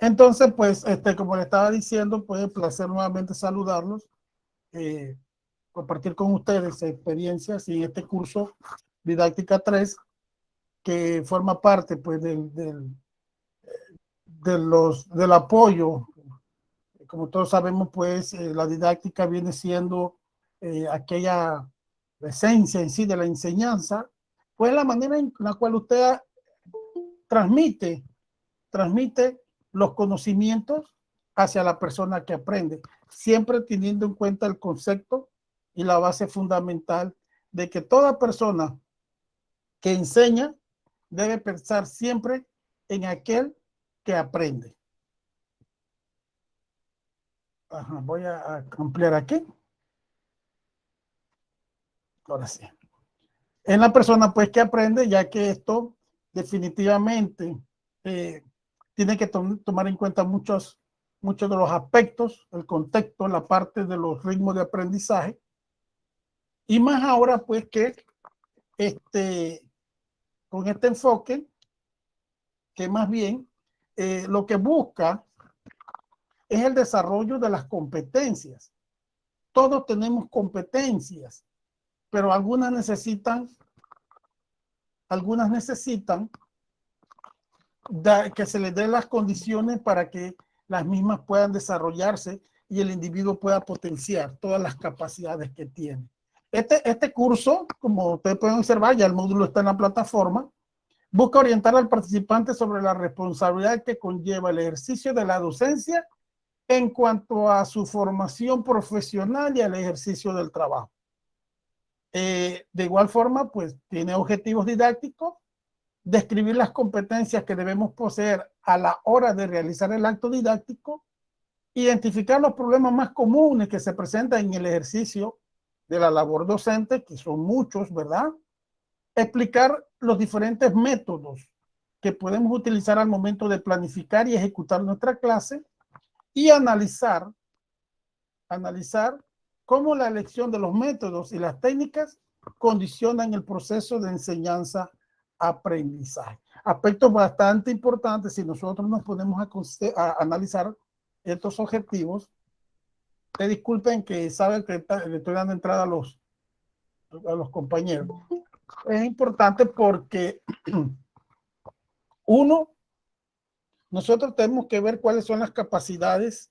Entonces, pues, como le estaba diciendo, pues, un placer nuevamente saludarlos, compartir con ustedes experiencias y este curso Didáctica 3, que forma parte, pues, del apoyo. Como todos sabemos, pues, la didáctica viene siendo aquella esencia en sí de la enseñanza, pues la manera en la cual usted transmite transmite los conocimientos hacia la persona que aprende, siempre teniendo en cuenta el concepto y la base fundamental de que toda persona que enseña debe pensar siempre en aquel que aprende. Ajá, voy a ampliar aquí. Ahora sí. En la persona, pues, que aprende, ya que esto definitivamente tiene que tomar en cuenta muchos de los aspectos, el contexto, la parte de los ritmos de aprendizaje, y más ahora, pues, que con este enfoque, que más bien lo que busca es el desarrollo de las competencias. Todos tenemos competencias, pero algunas necesitan que se les den las condiciones para que las mismas puedan desarrollarse y el individuo pueda potenciar todas las capacidades que tiene. Este curso, como ustedes pueden observar, ya el módulo está en la plataforma, busca orientar al participante sobre la responsabilidad que conlleva el ejercicio de la docencia en cuanto a su formación profesional y al ejercicio del trabajo. De igual forma, pues tiene objetivos didácticos, describir las competencias que debemos poseer a la hora de realizar el acto didáctico, identificar los problemas más comunes que se presentan en el ejercicio de la labor docente, que son muchos, ¿verdad? Explicar los diferentes métodos que podemos utilizar al momento de planificar y ejecutar nuestra clase y analizar cómo la elección de los métodos y las técnicas condicionan el proceso de enseñanza-aprendizaje. Aspectos bastante importantes si nosotros nos ponemos a analizar estos objetivos. Te disculpen que saben que le estoy dando entrada a los compañeros. Es importante porque uno, nosotros tenemos que ver cuáles son las capacidades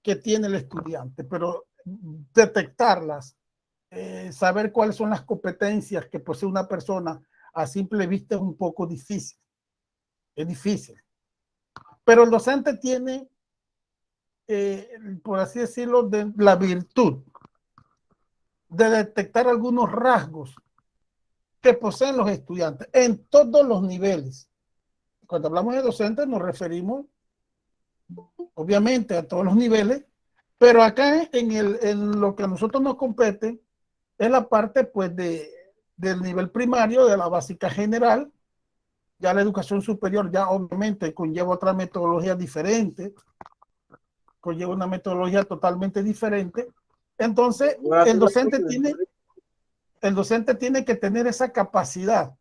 que tiene el estudiante, pero detectarlas, saber cuáles son las competencias que posee una persona a simple vista es un poco difícil. Es difícil. Pero el docente tiene, por así decirlo, la virtud de detectar algunos rasgos que poseen los estudiantes en todos los niveles. Cuando hablamos de docentes nos referimos obviamente a todos los niveles, pero acá en lo que a nosotros nos compete es la parte, pues, del nivel primario, de la básica general. Ya la educación superior ya obviamente conlleva otra metodología diferente, conlleva una metodología totalmente diferente. Entonces, el docente tiene que tener esa capacidad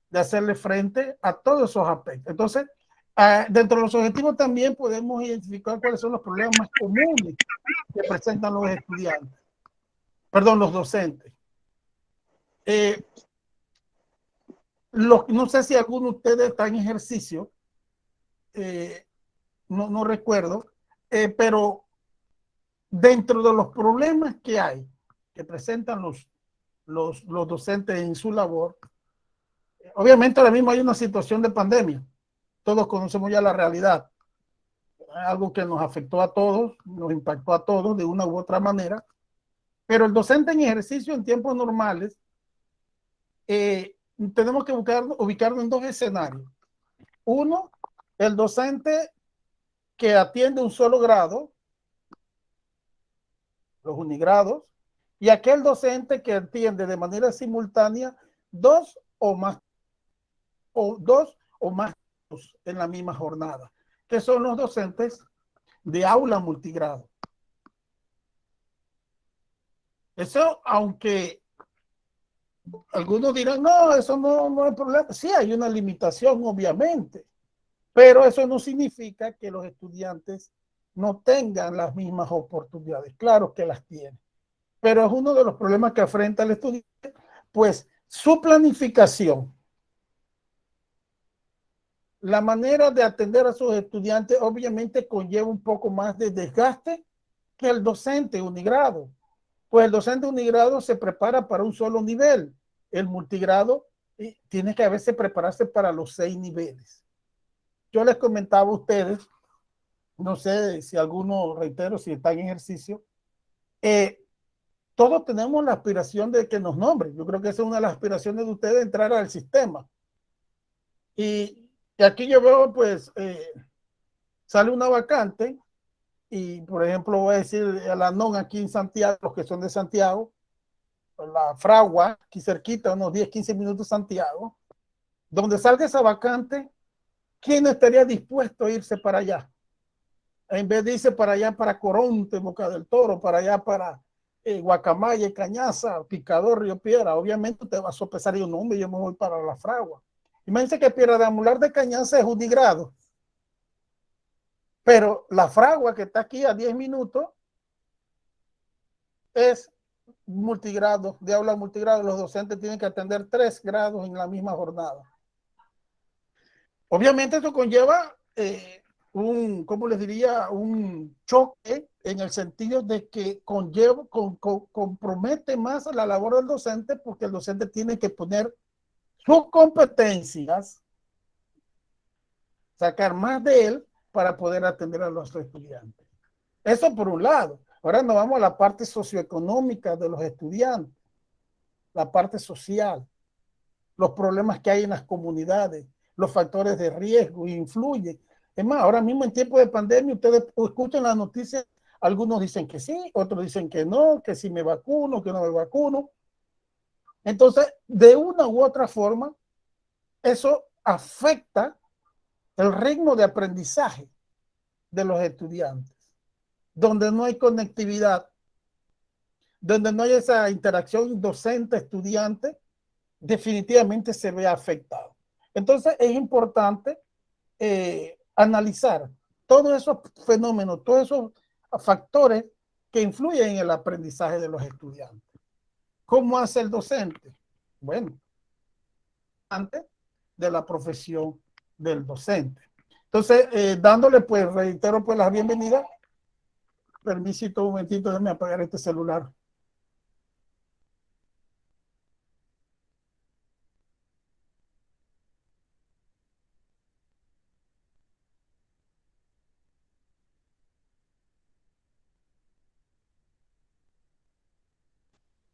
de hacerle frente a todos esos aspectos. Entonces, dentro de los objetivos también podemos identificar cuáles son los problemas más comunes que presentan los estudiantes, perdón, los docentes. No sé si alguno de ustedes está en ejercicio, no recuerdo, pero dentro de los problemas que hay, que presentan los docentes en su labor, obviamente ahora mismo hay una situación de pandemia, todos conocemos ya la realidad, algo que nos afectó a todos, nos impactó a todos de una u otra manera, pero el docente en ejercicio en tiempos normales, tenemos que ubicarnos en dos escenarios. Uno, el docente que atiende un solo grado, los unigrados, y aquel docente que atiende de manera simultánea dos o más en la misma jornada, que son los docentes de aula multigrado. Eso, aunque algunos dirán, no, eso no es problema. Sí, hay una limitación, obviamente, Pero eso no significa que los estudiantes no tengan las mismas oportunidades. Claro que las tienen, pero es uno de los problemas que enfrenta el estudiante, pues su planificación, la manera de atender a sus estudiantes obviamente conlleva un poco más de desgaste que el docente unigrado. Pues el docente unigrado se prepara para un solo nivel. El multigrado tiene que a veces prepararse para los 6 niveles. Yo les comentaba a ustedes, no sé si alguno, reitero, si está en ejercicio, todos tenemos la aspiración de que nos nombren. Yo creo que esa es una de las aspiraciones de ustedes, entrar al sistema. Y aquí yo veo, pues, sale una vacante y, por ejemplo, voy a decir a la NON aquí en Santiago, los que son de Santiago, la Fragua, aquí cerquita, unos 10, 15 minutos de Santiago, donde salga esa vacante, ¿quién estaría dispuesto a irse para allá? En vez de irse para allá, para Coronte, Boca del Toro, para allá, para Guacamaya, Cañaza, Picador, Río Piedra, obviamente te va a sopesar y un nombre, yo me voy para la Fragua. Imagínense que Piedra de Amular de Cañaza es unigrado, pero la Fragua que está aquí a 10 minutos es multigrado, de aula multigrado. Los docentes tienen que atender 3 grados en la misma jornada. Obviamente esto conlleva ¿cómo les diría? Un choque en el sentido de que compromete más la labor del docente, porque el docente tiene que poner sus competencias, sacar más de él para poder atender a los estudiantes. Eso por un lado. Ahora nos vamos a la parte socioeconómica de los estudiantes, la parte social, los problemas que hay en las comunidades, los factores de riesgo influyen. Es más, ahora mismo en tiempo de pandemia, ustedes escuchan las noticias, algunos dicen que sí, otros dicen que no, que si me vacuno, que no me vacuno. Entonces, de una u otra forma, eso afecta el ritmo de aprendizaje de los estudiantes, donde no hay conectividad, donde no hay esa interacción docente-estudiante, definitivamente se ve afectado. Entonces, es importante analizar todos esos fenómenos, todos esos factores que influyen en el aprendizaje de los estudiantes. ¿Cómo hace el docente? Bueno, antes de la profesión del docente. Entonces, dándole, pues, reitero, pues, la bienvenida. Permisito un momentito, déjame apagar este celular.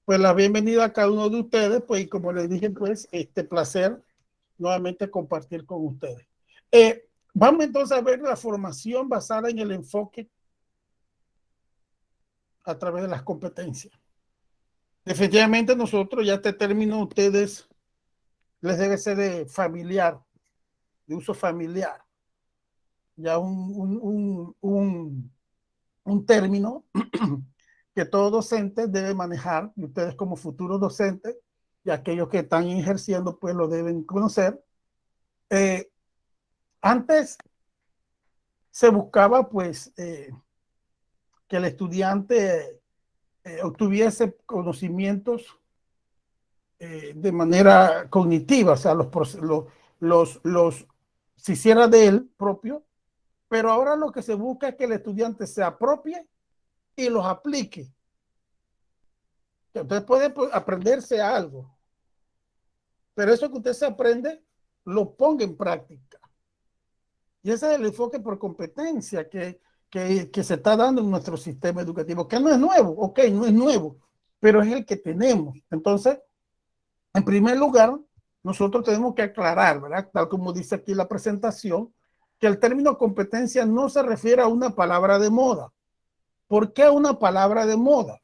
Pues la bienvenida a cada uno de ustedes, pues, y como les dije, pues, este placer nuevamente compartir con ustedes. Vamos entonces a ver la formación basada en el enfoque a través de las competencias. Definitivamente nosotros, ya este término, ustedes les debe ser de familiar, de uso familiar. Ya un término que todo docente debe manejar, y ustedes como futuros docentes y aquellos que están ejerciendo, pues lo deben conocer. Antes se buscaba, pues, que el estudiante obtuviese conocimientos de manera cognitiva, o sea, se hiciera de él propio, pero ahora lo que se busca es que el estudiante se apropie y los aplique. Entonces puede aprenderse algo, pero eso que usted se aprende, lo ponga en práctica. Y ese es el enfoque por competencia que se está dando en nuestro sistema educativo, que no es nuevo, ok, no es nuevo, pero es el que tenemos. Entonces, en primer lugar, nosotros tenemos que aclarar, ¿verdad? Tal como dice aquí la presentación, que el término competencia no se refiere a una palabra de moda. ¿Por qué una palabra de moda?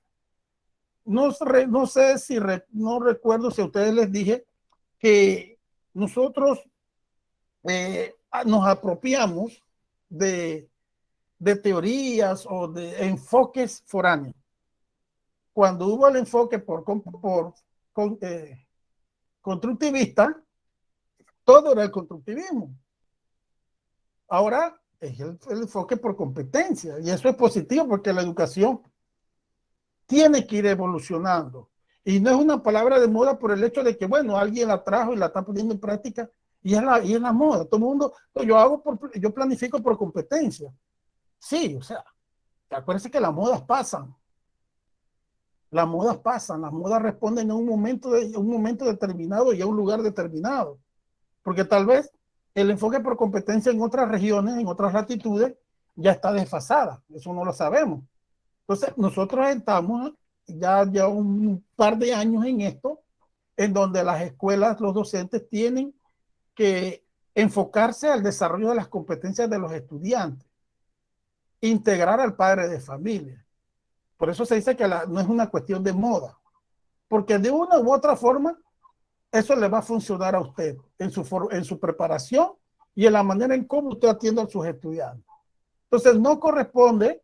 No sé si, no recuerdo si a ustedes les dije que nosotros nos apropiamos de, de teorías o de enfoques foráneos. Cuando hubo el enfoque constructivista, todo era el constructivismo. Ahora es el enfoque por competencia y eso es positivo porque la educación tiene que ir evolucionando. Y no es una palabra de moda por el hecho de que, bueno, alguien la trajo y la está poniendo en práctica y es la moda. Todo el mundo, yo planifico por competencia. Sí, o sea, acuérdense que las modas pasan. Las modas pasan, las modas responden a un momento determinado y a un lugar determinado. Porque tal vez el enfoque por competencia en otras regiones, en otras latitudes, ya está desfasada. Eso no lo sabemos. Entonces, nosotros estamos ya un par de años en esto, en donde las escuelas, los docentes tienen que enfocarse al desarrollo de las competencias de los estudiantes, integrar al padre de familia. Por eso se dice que no es una cuestión de moda, porque de una u otra forma, eso le va a funcionar a usted en su preparación y en la manera en cómo usted atiende a sus estudiantes. Entonces, no corresponde,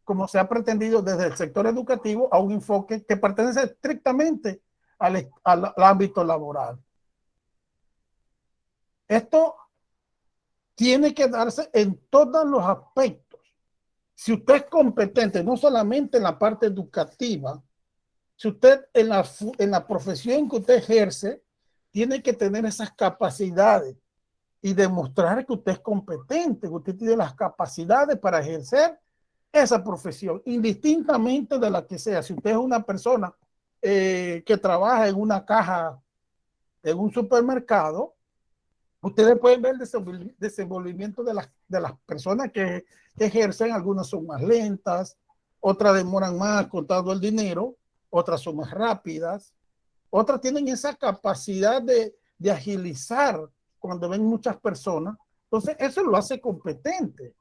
como se ha pretendido desde el sector educativo, a un enfoque que pertenece estrictamente al ámbito laboral. Esto tiene que darse en todos los aspectos. Si usted es competente, no solamente en la parte educativa, si usted en la profesión que usted ejerce, tiene que tener esas capacidades y demostrar que usted es competente, que usted tiene las capacidades para ejercer esa profesión, indistintamente de la que sea. Si usted es una persona que trabaja en una caja, en un supermercado, ustedes pueden ver el desenvolvimiento de las personas que ejercen. Algunas son más lentas, otras demoran más contando el dinero, otras son más rápidas, otras tienen esa capacidad de agilizar cuando ven muchas personas. Entonces, eso lo hace competente.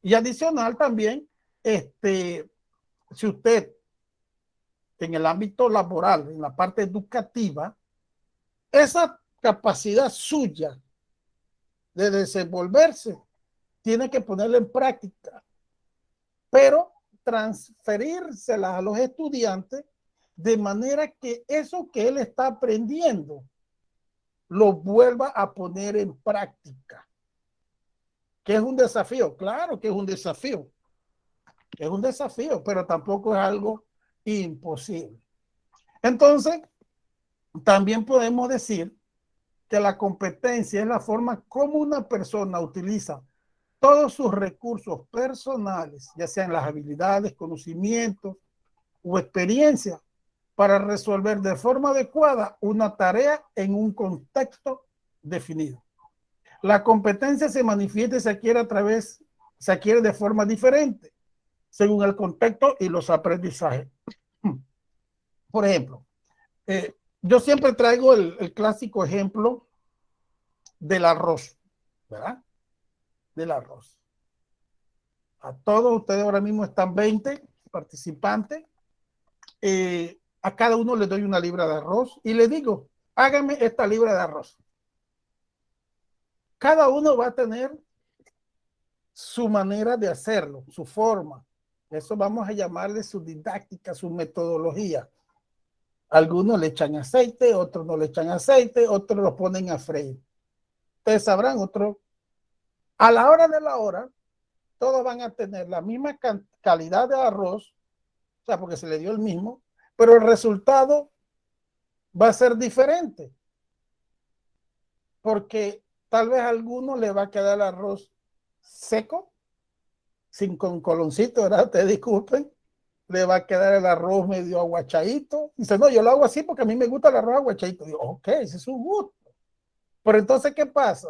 Y adicional también, si usted en el ámbito laboral, en la parte educativa, esa capacidad suya de desenvolverse, tiene que ponerla en práctica, pero transferírsela a los estudiantes de manera que eso que él está aprendiendo lo vuelva a poner en práctica. ¿Que es un desafío? Claro que es un desafío. Es un desafío, pero tampoco es algo imposible. Entonces, también podemos decir que la competencia es la forma como una persona utiliza todos sus recursos personales, ya sean las habilidades, conocimientos o experiencias, para resolver de forma adecuada una tarea en un contexto definido. La competencia se manifiesta y se adquiere de forma diferente, según el contexto y los aprendizajes. Por ejemplo, yo siempre traigo el clásico ejemplo del arroz, ¿verdad? Del arroz. A todos ustedes ahora mismo están 20 participantes. A cada uno le doy una libra de arroz y le digo, hágame esta libra de arroz. Cada uno va a tener su manera de hacerlo, su forma. Eso vamos a llamarle su didáctica, su metodología. Algunos le echan aceite, otros no le echan aceite, otros lo ponen a freír. Ustedes sabrán, otros. A la hora de la hora, todos van a tener la misma calidad de arroz, o sea, porque se le dio el mismo, pero el resultado va a ser diferente. Porque tal vez a alguno le va a quedar el arroz seco, sin con coloncito, ¿verdad? Te disculpen. Le va a quedar el arroz medio aguachadito. Dice, no, yo lo hago así porque a mí me gusta el arroz aguachadito. Digo, ok, ese es su gusto. Pero entonces, ¿qué pasa?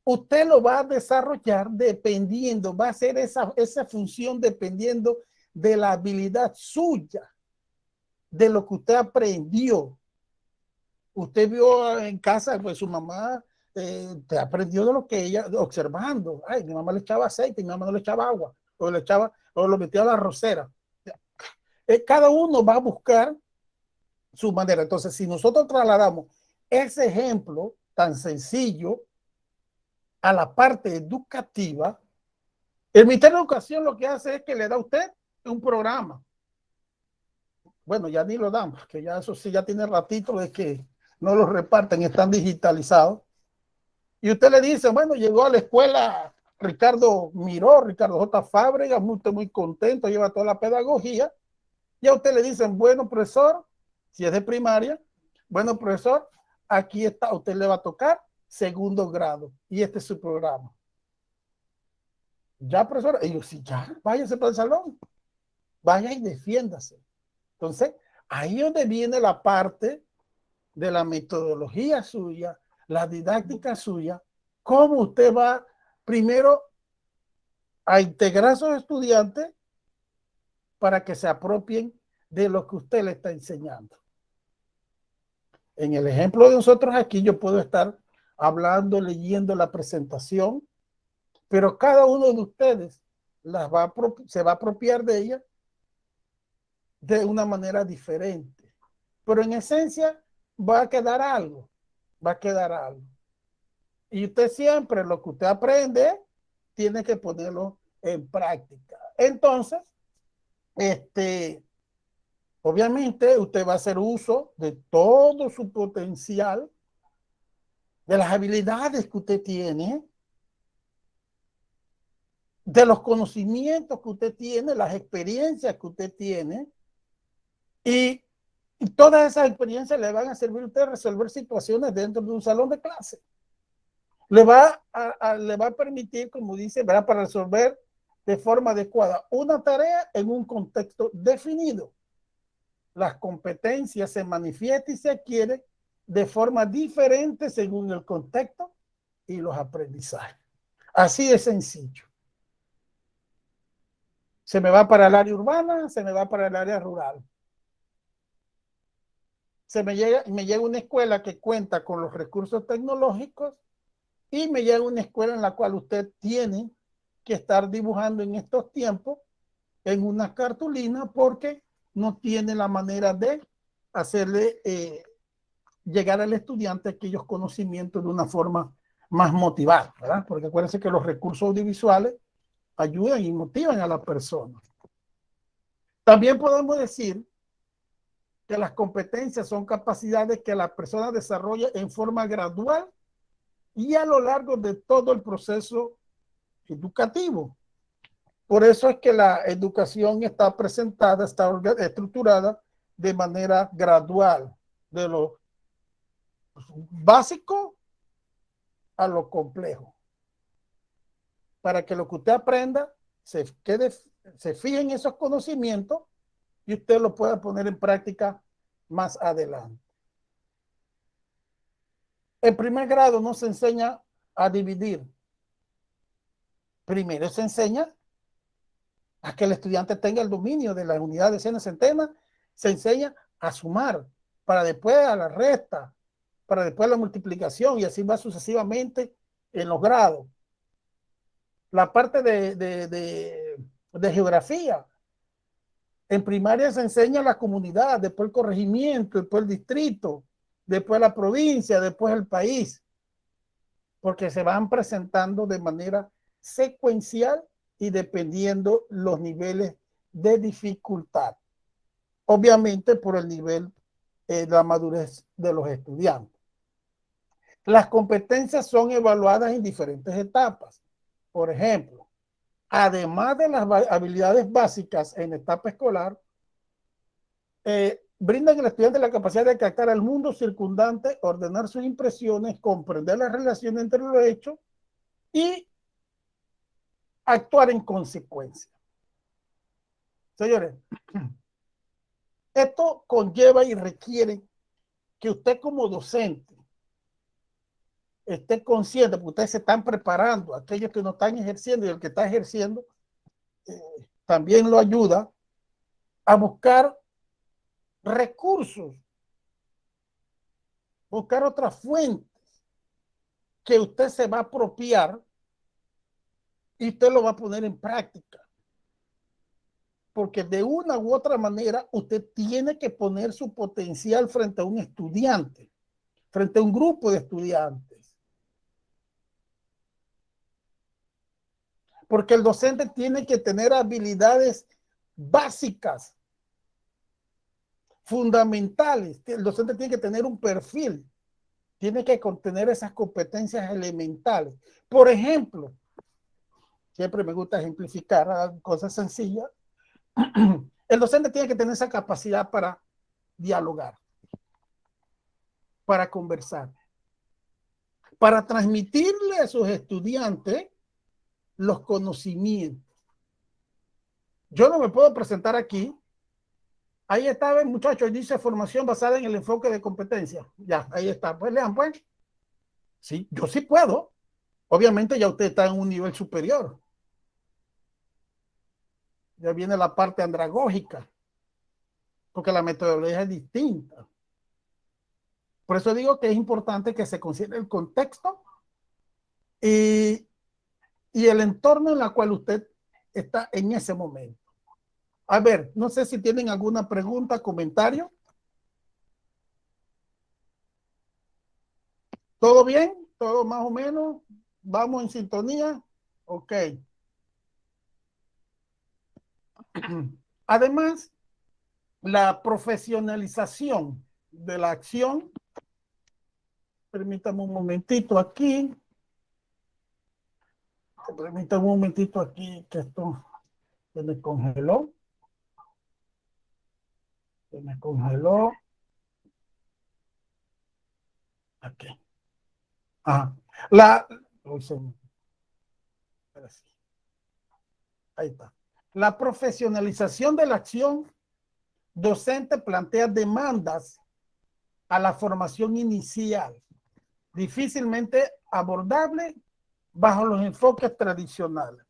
Usted lo va a desarrollar dependiendo, va a hacer esa función dependiendo de la habilidad suya, de lo que usted aprendió. Usted vio en casa, pues su mamá te aprendió de lo que ella, observando. Ay, mi mamá le echaba aceite, mi mamá no le echaba agua, o lo metía a la arrocera. Cada uno va a buscar su manera. Entonces, si nosotros trasladamos ese ejemplo tan sencillo a la parte educativa, el Ministerio de Educación lo que hace es que le da a usted un programa. Bueno, ya ni lo dan, porque ya eso sí, ya tiene ratito de que no los reparten, están digitalizados. Y usted le dice, bueno, llegó a la escuela Ricardo Miró, Ricardo J. Fábrega, muy contento, lleva toda la pedagogía. Y a usted le dicen, bueno, profesor, si es de primaria, bueno, profesor, aquí está, usted le va a tocar segundo grado y este es su programa. Ya, profesor, y yo, sí, ya, váyase para el salón, vaya y defiéndase. Entonces, ahí es donde viene la parte de la metodología suya, la didáctica suya, cómo usted va primero a integrar a sus estudiantes para que se apropien de lo que usted le está enseñando. En el ejemplo de nosotros aquí, yo puedo estar hablando, leyendo la presentación, pero cada uno de ustedes se va a apropiar de ella de una manera diferente. Pero en esencia va a quedar algo, va a quedar algo. Y usted siempre lo que usted aprende tiene que ponerlo en práctica. Entonces, obviamente usted va a hacer uso de todo su potencial, de las habilidades que usted tiene, de los conocimientos que usted tiene, las experiencias que usted tiene, y todas esas experiencias le van a servir a usted a resolver situaciones dentro de un salón de clase. Le va a permitir, como dice, ¿verdad?, para resolver de forma adecuada una tarea en un contexto definido. Las competencias se manifiestan y se adquieren de forma diferente según el contexto y los aprendizajes. Así de sencillo. Se me va para el área urbana, se me va para el área rural. Me llega una escuela que cuenta con los recursos tecnológicos y me llega una escuela en la cual usted tiene que estar dibujando en estos tiempos en una cartulina porque no tiene la manera de hacerle llegar al estudiante aquellos conocimientos de una forma más motivada, ¿verdad? Porque acuérdense que los recursos audiovisuales ayudan y motivan a la persona. También podemos decir que las competencias son capacidades que la persona desarrolla en forma gradual y a lo largo de todo el proceso educativo. Por eso es que la educación está presentada, está estructurada de manera gradual, de lo básico a lo complejo, para que lo que usted aprenda se fije en esos conocimientos y usted lo pueda poner en práctica más adelante. En primer grado no se enseña a dividir. Primero se enseña a que el estudiante tenga el dominio de la unidad, decenas, centenas. Se enseña a sumar, para después a la resta, para después a la multiplicación, y así va sucesivamente en los grados. La parte de geografía. En primaria se enseña la comunidad, después el corregimiento, después el distrito, después la provincia, después el país, porque se van presentando de manera secuencial y dependiendo los niveles de dificultad. Obviamente por el nivel de la madurez de los estudiantes. Las competencias son evaluadas en diferentes etapas. Por ejemplo, además de las habilidades básicas en etapa escolar, brindan al estudiante la capacidad de captar al mundo circundante, ordenar sus impresiones, comprender las relaciones entre los hechos y actuar en consecuencia. Señores, esto conlleva y requiere que usted como docente esté consciente, porque ustedes se están preparando, aquellos que no están ejerciendo y el que está ejerciendo también lo ayuda a buscar recursos, buscar otras fuentes que usted se va a apropiar y usted lo va a poner en práctica. Porque de una u otra manera usted tiene que poner su potencial frente a un estudiante, frente a un grupo de estudiantes. Porque el docente tiene que tener habilidades básicas, fundamentales. El docente tiene que tener un perfil tiene que contener esas competencias elementales. Por ejemplo, siempre me gusta ejemplificar cosas sencillas. El docente tiene que tener esa capacidad para dialogar, para conversar, para transmitirle a sus estudiantes los conocimientos. Yo no me puedo presentar aquí. Ahí estaba el muchacho, dice formación basada en el enfoque de competencia. Ya, ahí está. Pues lean, pues. Sí, yo sí puedo. Obviamente ya usted está en un nivel superior. Ya viene la parte andragógica, porque la metodología es distinta. Por eso digo que es importante que se considere el contexto y, y el entorno en el cual usted está en ese momento. A ver, no sé si tienen alguna pregunta, comentario. ¿Todo bien? ¿Todo más o menos? ¿Vamos en sintonía? Ok. Además, la profesionalización de la acción. Permítame un momentito aquí. Permítame un momentito aquí que esto se me congeló. Se me congeló. Aquí. Ajá. Ahí está. La profesionalización de la acción docente plantea demandas a la formación inicial, difícilmente abordable bajo los enfoques tradicionales.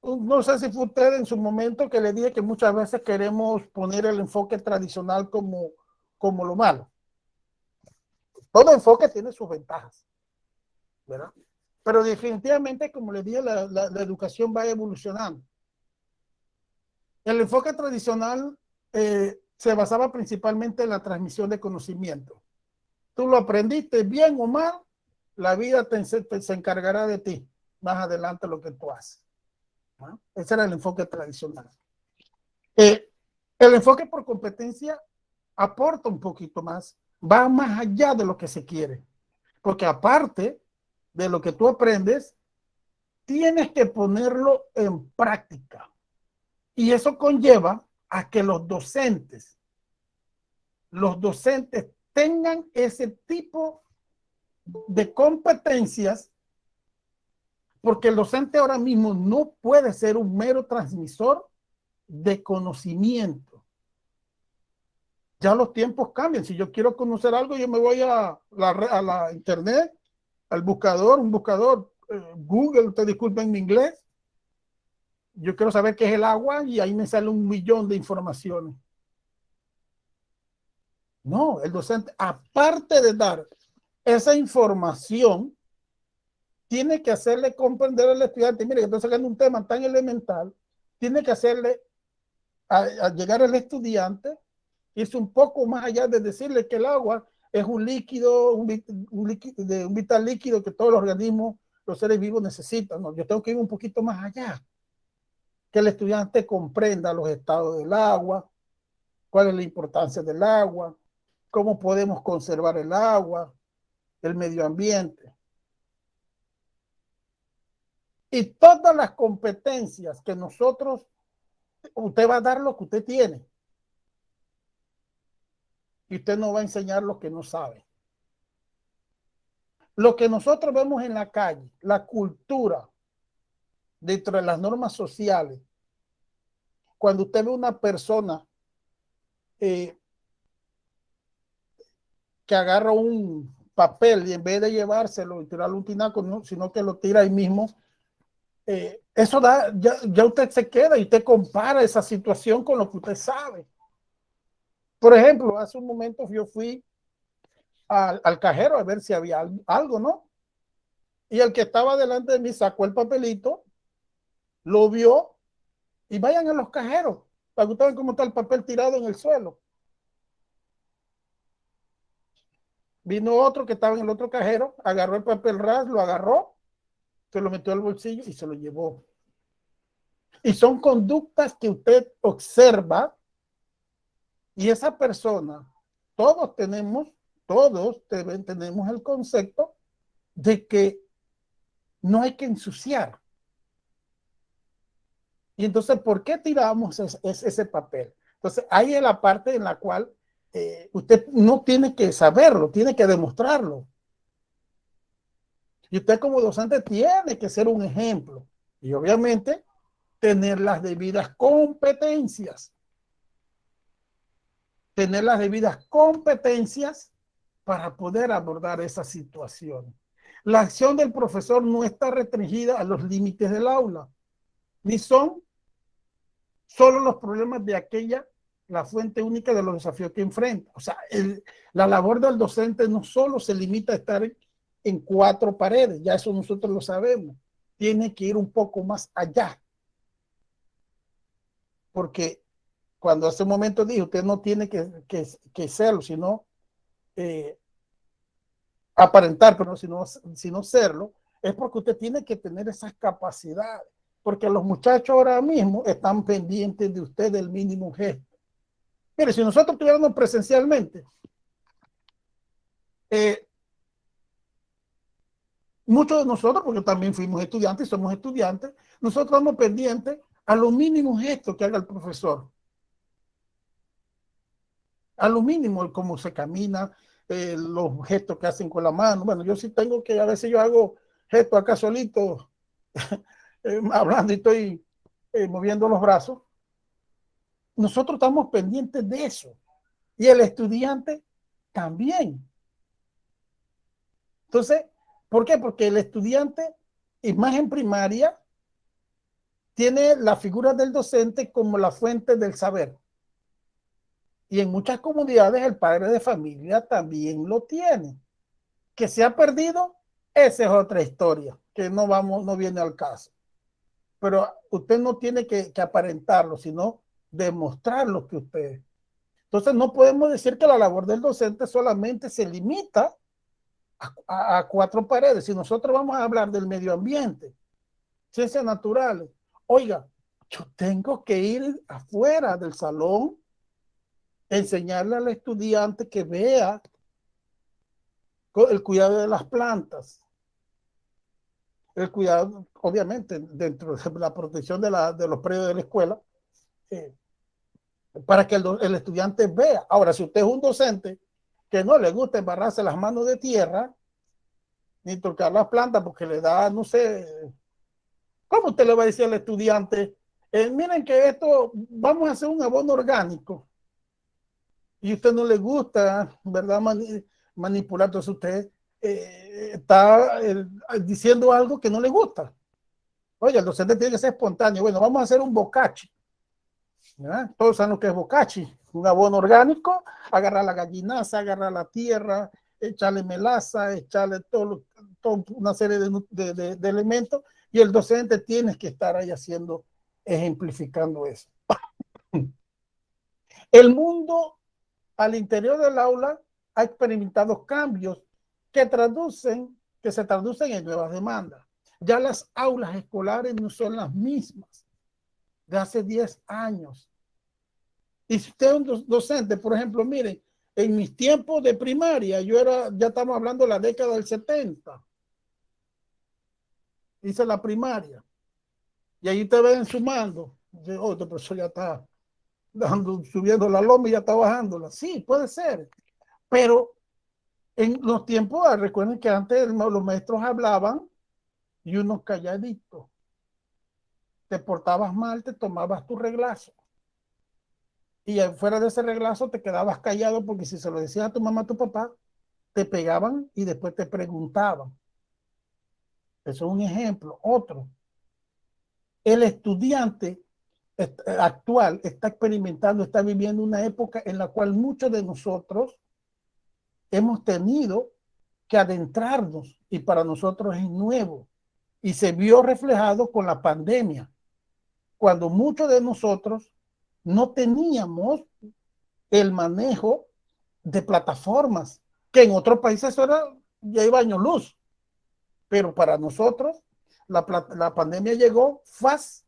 No sé si fue usted en su momento que le dije que muchas veces queremos poner el enfoque tradicional como lo malo. Todo enfoque tiene sus ventajas, ¿verdad? Pero definitivamente, como le dije, la educación va evolucionando. El enfoque tradicional se basaba principalmente en la transmisión de conocimiento. Tú lo aprendiste bien o mal, la vida se encargará de ti más adelante lo que tú haces. ¿No? Ese era el enfoque tradicional. El enfoque por competencia aporta un poquito más, va más allá de lo que se quiere, porque aparte de lo que tú aprendes, tienes que ponerlo en práctica. Y eso conlleva a que los docentes tengan ese tipo de competencias, porque el docente ahora mismo no puede ser un mero transmisor de conocimiento. Ya los tiempos cambian. Si yo quiero conocer algo, yo me voy a la internet, al buscador, un buscador, Google, te disculpen mi inglés. Yo quiero saber qué es el agua y ahí me sale 1.000.000 de informaciones. No, el docente, aparte de dar esa información, tiene que hacerle comprender al estudiante, mire, que estoy sacando un tema tan elemental, tiene que hacerle a llegar al estudiante, irse un poco más allá de decirle que el agua es un líquido, un vital líquido que todos los organismos, los seres vivos necesitan. No, yo tengo que ir un poquito más allá, que el estudiante comprenda los estados del agua, cuál es la importancia del agua, cómo podemos conservar el agua, el medio ambiente. Y todas las competencias que nosotros, usted va a dar lo que usted tiene. Y usted no va a enseñar lo que no sabe. Lo que nosotros vemos en la calle, la cultura, dentro de las normas sociales, cuando usted ve una persona que agarra un papel y en vez de llevárselo y tirarlo un tinaco, no, sino que lo tira ahí mismo, eso da, ya usted se queda y usted compara esa situación con lo que usted sabe. Por ejemplo, hace un momento yo fui al cajero a ver si había algo, ¿no? Y el que estaba delante de mí sacó el papelito, lo vio y vayan a los cajeros para que ustedes vean cómo está el papel tirado en el suelo. Vino otro que estaba en el otro cajero, agarró el papel ras, lo agarró, se lo metió al bolsillo y se lo llevó. Y son conductas que usted observa y esa persona, todos tenemos todos tenemos el concepto de que no hay que ensuciar. Y entonces, ¿por qué tiramos ese papel? Entonces, ahí es la parte en la cual usted no tiene que saberlo, tiene que demostrarlo. Y usted como docente tiene que ser un ejemplo. Y obviamente tener las debidas competencias. Tener las debidas competencias para poder abordar esa situación. La acción del profesor no está restringida a los límites del aula, ni son solo los problemas de aquella la fuente única de los desafíos que enfrenta. O sea, la labor del docente no solo se limita a estar en cuatro paredes, ya eso nosotros lo sabemos, tiene que ir un poco más allá. Porque cuando hace un momento dije, usted no tiene que serlo, sino aparentar, pero sino serlo, es porque usted tiene que tener esas capacidades. Porque los muchachos ahora mismo están pendientes de usted del mínimo gesto. Mire, si nosotros estuviéramos presencialmente, muchos de nosotros, porque también fuimos estudiantes y somos estudiantes, nosotros estamos pendientes a los mínimos gestos que haga el profesor. A lo mínimo, cómo se camina, los gestos que hacen con la mano. Bueno, yo sí tengo que, a veces yo hago gestos acá solito, hablando y estoy moviendo los brazos. Nosotros estamos pendientes de eso. Y el estudiante también. Entonces, ¿por qué? Porque el estudiante, y más en primaria, tiene la figura del docente como la fuente del saber. Y en muchas comunidades el padre de familia también lo tiene. Que se ha perdido, esa es otra historia, que no viene al caso. Pero usted no tiene que aparentarlo, sino demostrar lo que usted es. Entonces no podemos decir que la labor del docente solamente se limita a cuatro paredes. Si nosotros vamos a hablar del medio ambiente, ciencias naturales, oiga, yo tengo que ir afuera del salón, enseñarle al estudiante que vea el cuidado de las plantas, el cuidado, obviamente, dentro de la protección de los predios de la escuela, para que el estudiante vea. Ahora, si usted es un docente que no le gusta embarrarse las manos de tierra, ni tocar las plantas porque le da, no sé, ¿cómo usted le va a decir al estudiante? Miren que esto, vamos a hacer un abono orgánico. Y a usted no le gusta, ¿verdad? Manipular, entonces usted está diciendo algo que no le gusta. Oye, el docente tiene que ser espontáneo. Bueno, vamos a hacer un bocachi. ¿Verdad? Todos saben lo que es bocachi. Un abono orgánico, agarrar la gallinaza, agarrar la tierra, echarle melaza, echarle toda una serie de elementos, y el docente tiene que estar ahí haciendo, ejemplificando eso. El mundo al interior del aula ha experimentado cambios que se traducen en nuevas demandas. Ya las aulas escolares no son las mismas de hace 10 años. Y si usted es un docente, por ejemplo, miren, en mis tiempos de primaria, ya estamos hablando de la década del 70, hice la primaria, y ahí te ven sumando, otro profesor ya está subiendo la loma y ya está bajándola. Sí, puede ser, pero en los tiempos, recuerden que antes los maestros hablaban y unos calladitos. Te portabas mal, te tomabas tu reglazo. Y fuera de ese reglazo te quedabas callado, porque si se lo decías a tu mamá, a tu papá, te pegaban y después te preguntaban. Eso es un ejemplo. Otro, el estudiante actual está experimentando, está viviendo una época en la cual muchos de nosotros hemos tenido que adentrarnos, y para nosotros es nuevo. Y se vio reflejado con la pandemia, cuando muchos de nosotros no teníamos el manejo de plataformas, que en otros países eso era, ya iba año luz. Pero para nosotros, la pandemia llegó fast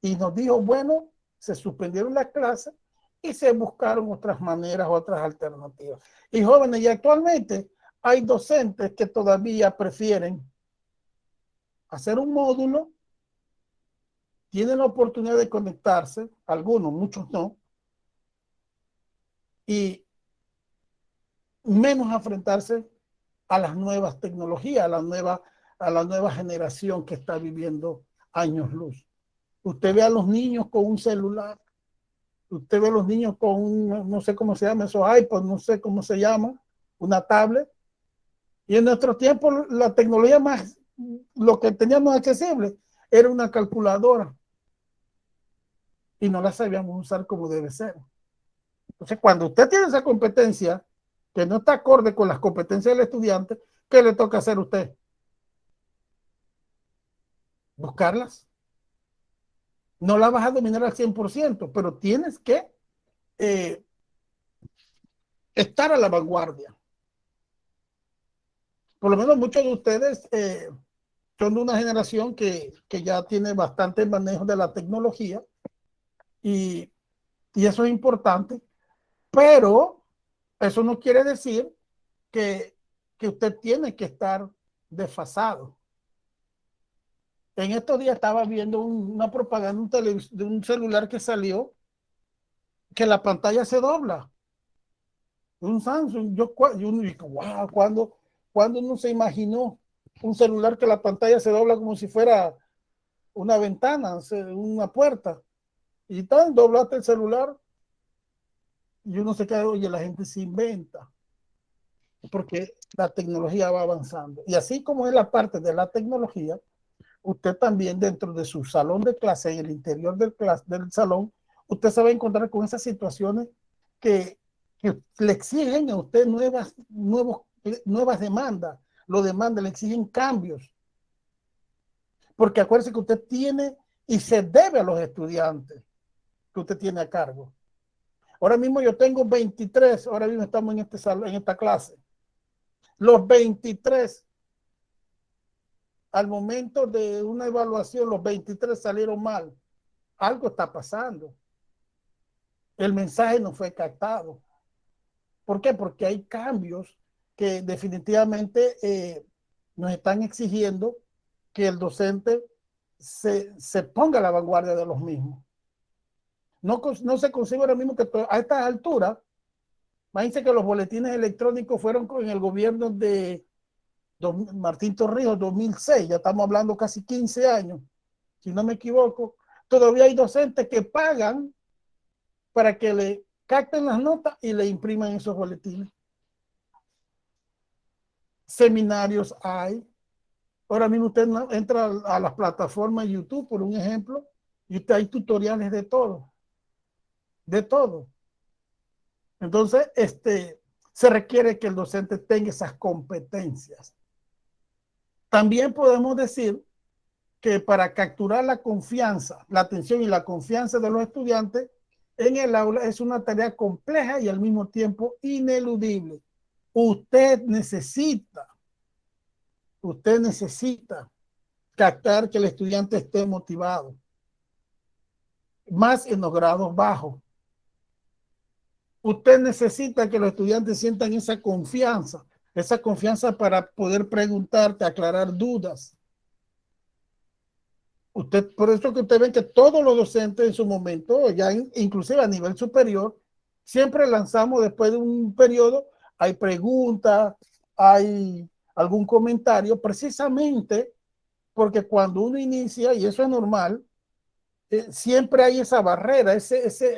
y nos dijo, bueno, se suspendieron las clases y se buscaron otras maneras, otras alternativas. Y jóvenes, y actualmente hay docentes que todavía prefieren hacer un módulo, tienen la oportunidad de conectarse, algunos, muchos no, y menos enfrentarse a las nuevas tecnologías, a la nueva generación que está viviendo años luz. Usted ve a los niños con un celular, usted ve a los niños con un, no sé cómo se llama, esos iPods, no sé cómo se llama, una tablet. Y en nuestro tiempo la tecnología más, lo que teníamos accesible era una calculadora y no la sabíamos usar como debe ser. Entonces, cuando usted tiene esa competencia que no está acorde con las competencias del estudiante, ¿qué le toca hacer a usted? Buscarlas. No la vas a dominar al 100%, pero tienes que eh, estar a la vanguardia. Por lo menos muchos de ustedes son de una generación que ya tiene bastante manejo de la tecnología y, y eso es importante, pero eso no quiere decir que usted tiene que estar desfasado. En estos días estaba viendo una propaganda de un celular que salió, que la pantalla se dobla. Un Samsung, yo digo, wow, ¿cuándo uno se imaginó un celular que la pantalla se dobla como si fuera una ventana, una puerta? Y tan doblaste el celular y uno se queda, oye, la gente se inventa, porque la tecnología va avanzando. Y así como es la parte de la tecnología, usted también dentro de su salón de clase, en el interior del salón, usted se va a encontrar con esas situaciones que le exigen a usted nuevas demandas, lo demandan, le exigen cambios. Porque acuérdese que usted tiene y se debe a los estudiantes que usted tiene a cargo. Ahora mismo yo tengo 23, ahora mismo estamos en este salón, en esta clase. Los 23, al momento de una evaluación, los 23 salieron mal. Algo está pasando. El mensaje no fue captado. ¿Por qué? Porque hay cambios que definitivamente nos están exigiendo que el docente se ponga a la vanguardia de los mismos. No se consigue ahora mismo que a estas alturas, imagínense que los boletines electrónicos fueron con el gobierno de Martín Torrijos, 2006, ya estamos hablando casi 15 años, si no me equivoco. Todavía hay docentes que pagan para que le capten las notas y le impriman esos boletines. Seminarios hay. Ahora mismo usted entra a las plataformas de YouTube, por un ejemplo, y usted hay tutoriales de todo. De todo. Entonces, se requiere que el docente tenga esas competencias. También podemos decir que para capturar la confianza, la atención y la confianza de los estudiantes en el aula es una tarea compleja y al mismo tiempo ineludible. Usted necesita captar que el estudiante esté motivado, más en los grados bajos. Usted necesita que los estudiantes sientan esa confianza para poder preguntarte, aclarar dudas. Por eso que usted ve que todos los docentes en su momento, ya inclusive a nivel superior, siempre lanzamos después de un periodo, hay preguntas, hay algún comentario, precisamente porque cuando uno inicia, y eso es normal, siempre hay esa barrera,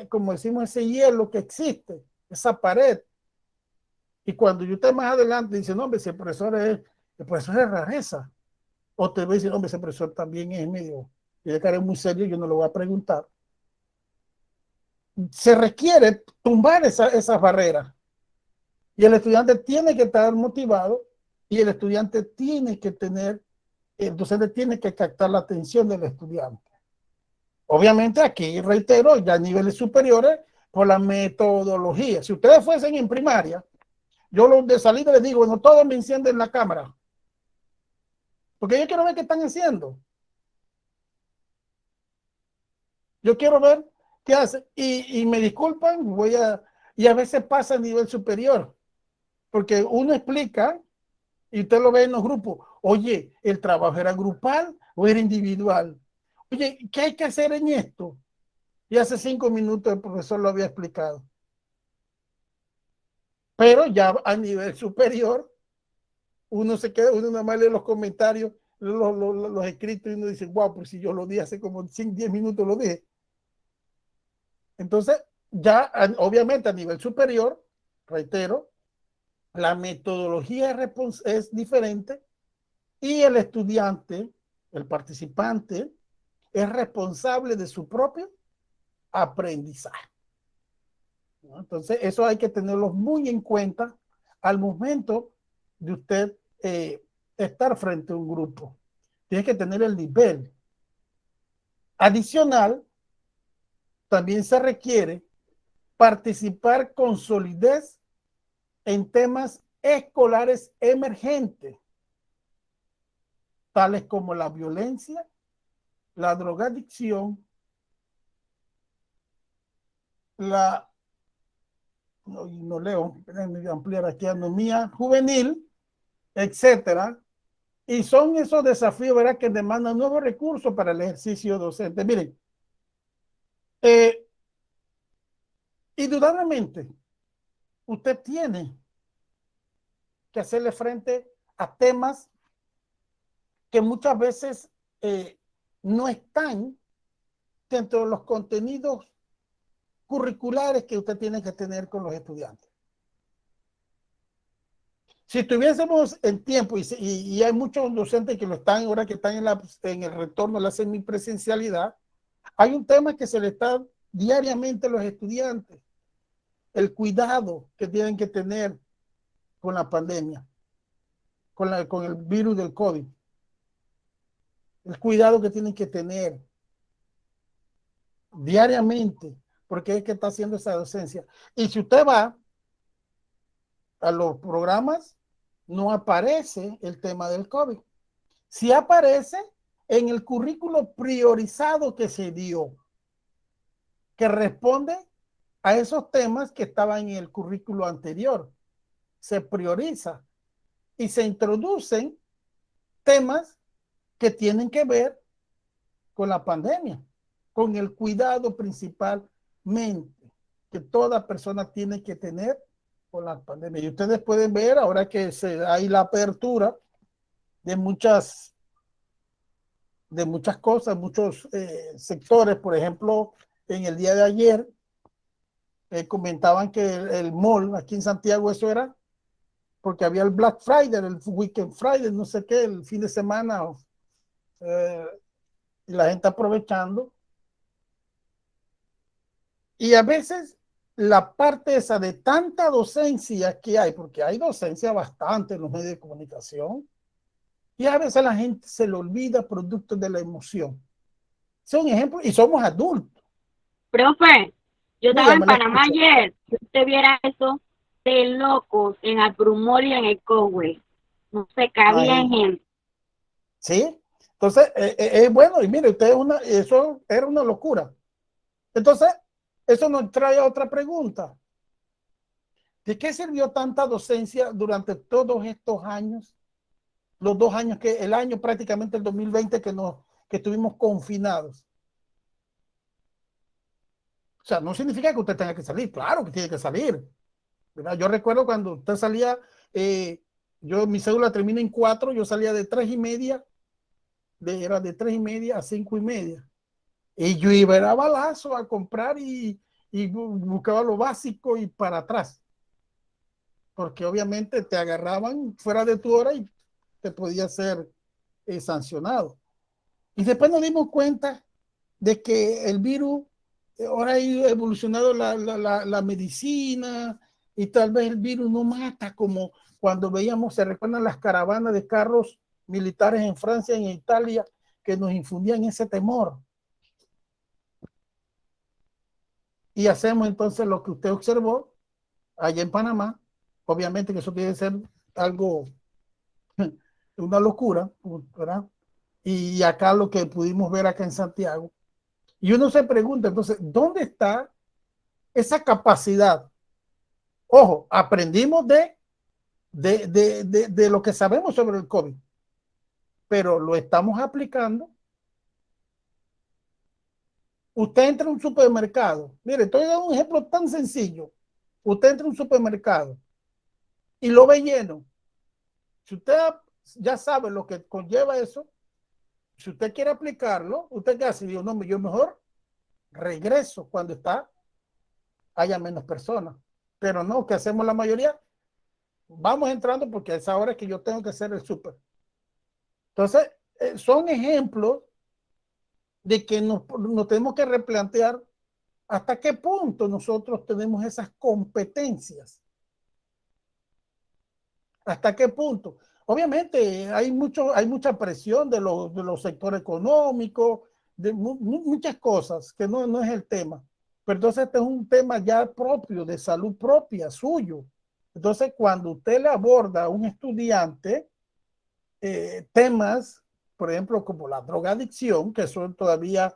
como decimos, ese hielo que existe, esa pared. Y cuando yo esté más adelante, dice, no, hombre, el profesor es rareza. O te va a decir, hombre, ese profesor también es medio, y de cara muy serio, yo no lo voy a preguntar. Se requiere tumbar esas barreras. Y el estudiante tiene que estar motivado y el estudiante tiene que el docente tiene que captar la atención del estudiante. Obviamente aquí, reitero, ya a niveles superiores, por la metodología. Si ustedes fuesen en primaria, yo de salida les digo, bueno, todos me encienden la cámara. Porque yo quiero ver qué están haciendo. Yo quiero ver ¿Qué hace? Y me disculpan, y a veces pasa a nivel superior, porque uno explica y usted lo ve en los grupos. Oye, ¿el trabajo era grupal o era individual? Oye, ¿qué hay que hacer en esto? Y hace 5 minutos el profesor lo había explicado. Pero ya a nivel superior, uno se queda, uno nada más lee los comentarios, los escritos, y uno dice, wow, pues si yo lo di hace como 5, 10 minutos lo dije. Entonces, ya obviamente a nivel superior, reitero, la metodología es diferente y el estudiante, el participante, es responsable de su propio aprendizaje, ¿no? Entonces, eso hay que tenerlo muy en cuenta al momento de usted estar frente a un grupo. Tiene que tener el nivel. Adicional, también se requiere participar con solidez en temas escolares emergentes, tales como la violencia, la drogadicción, no leo, ampliar aquí, anomía juvenil, etcétera. Y son esos desafíos, ¿verdad?, que demandan nuevos recursos para el ejercicio docente. Miren, indudablemente, usted tiene que hacerle frente a temas que muchas veces no están dentro de los contenidos curriculares que usted tiene que tener con los estudiantes. Si estuviésemos en tiempo, y hay muchos docentes que lo están ahora, que están en el retorno a la semipresencialidad, hay un tema que se le está diariamente a los estudiantes: el cuidado que tienen que tener con la pandemia, con el virus del COVID, el cuidado que tienen que tener diariamente, porque es que está haciendo esa docencia. Y si usted va a los programas, no aparece el tema del COVID. Sí aparece en el currículo priorizado que se dio, que responde a esos temas que estaban en el currículo anterior. Se prioriza y se introducen temas que tienen que ver con la pandemia, con el cuidado principalmente que toda persona tiene que tener con la pandemia. Y ustedes pueden ver ahora que hay la apertura de muchas cosas, muchos sectores. Por ejemplo, en el día de ayer comentaban que el mall aquí en Santiago, eso era porque había el Black Friday, el Weekend Friday, no sé qué, el fin de semana, y la gente aprovechando. Y a veces la parte esa de tanta docencia que hay, porque hay docencia bastante en los medios de comunicación, y a veces la gente se le olvida producto de la emoción. Son ejemplos, y somos adultos. Profe, yo estaba en Dígame, le Panamá escucho. ayer. Si usted viera eso de locos en Alprumor y en el Coway, no se cabía en Ahí, gente. ¿sí? Entonces, es bueno, y mire, eso era una locura. Entonces, eso nos trae a otra pregunta. ¿De qué sirvió tanta docencia durante todos estos años? Los 2 años el año prácticamente el 2020 que estuvimos confinados. O sea, no significa que usted tenga que salir, claro que tiene que salir, ¿verdad? Yo recuerdo cuando usted salía, mi cédula termina en 4, yo salía de 3:30, era de 3:30 a 5:30. Y yo iba a balazo a comprar y buscaba lo básico y para atrás, porque obviamente te agarraban fuera de tu hora y te podía ser sancionado. Y después nos dimos cuenta de que el virus, ahora ha evolucionado la medicina, y tal vez el virus no mata como cuando veíamos, se recuerdan las caravanas de carros militares en Francia y en Italia que nos infundían ese temor. Y hacemos entonces lo que usted observó allá en Panamá. Obviamente que eso tiene que ser algo, una locura, ¿verdad? Y acá lo que pudimos ver acá en Santiago. Y uno se pregunta, entonces, ¿dónde está esa capacidad? Ojo, aprendimos de lo que sabemos sobre el COVID, pero lo estamos aplicando. Usted entra a un supermercado, mire, estoy dando un ejemplo tan sencillo. Usted entra a un supermercado y lo ve lleno. Si usted ya sabe lo que conlleva eso, si usted quiere aplicarlo, usted qué hace, digo, no, yo mejor regreso cuando haya menos personas. Pero no, ¿qué hacemos la mayoría? Vamos entrando porque a esa hora es que yo tengo que hacer el súper. Entonces, son ejemplos de que nos tenemos que replantear hasta qué punto nosotros tenemos esas competencias. ¿Hasta qué punto? Obviamente hay mucha presión de los sectores económicos, de muchas cosas, que no es el tema. Pero entonces este es un tema ya propio, de salud propia, suyo. Entonces, cuando usted le aborda a un estudiante temas, por ejemplo, como la drogadicción, que eso todavía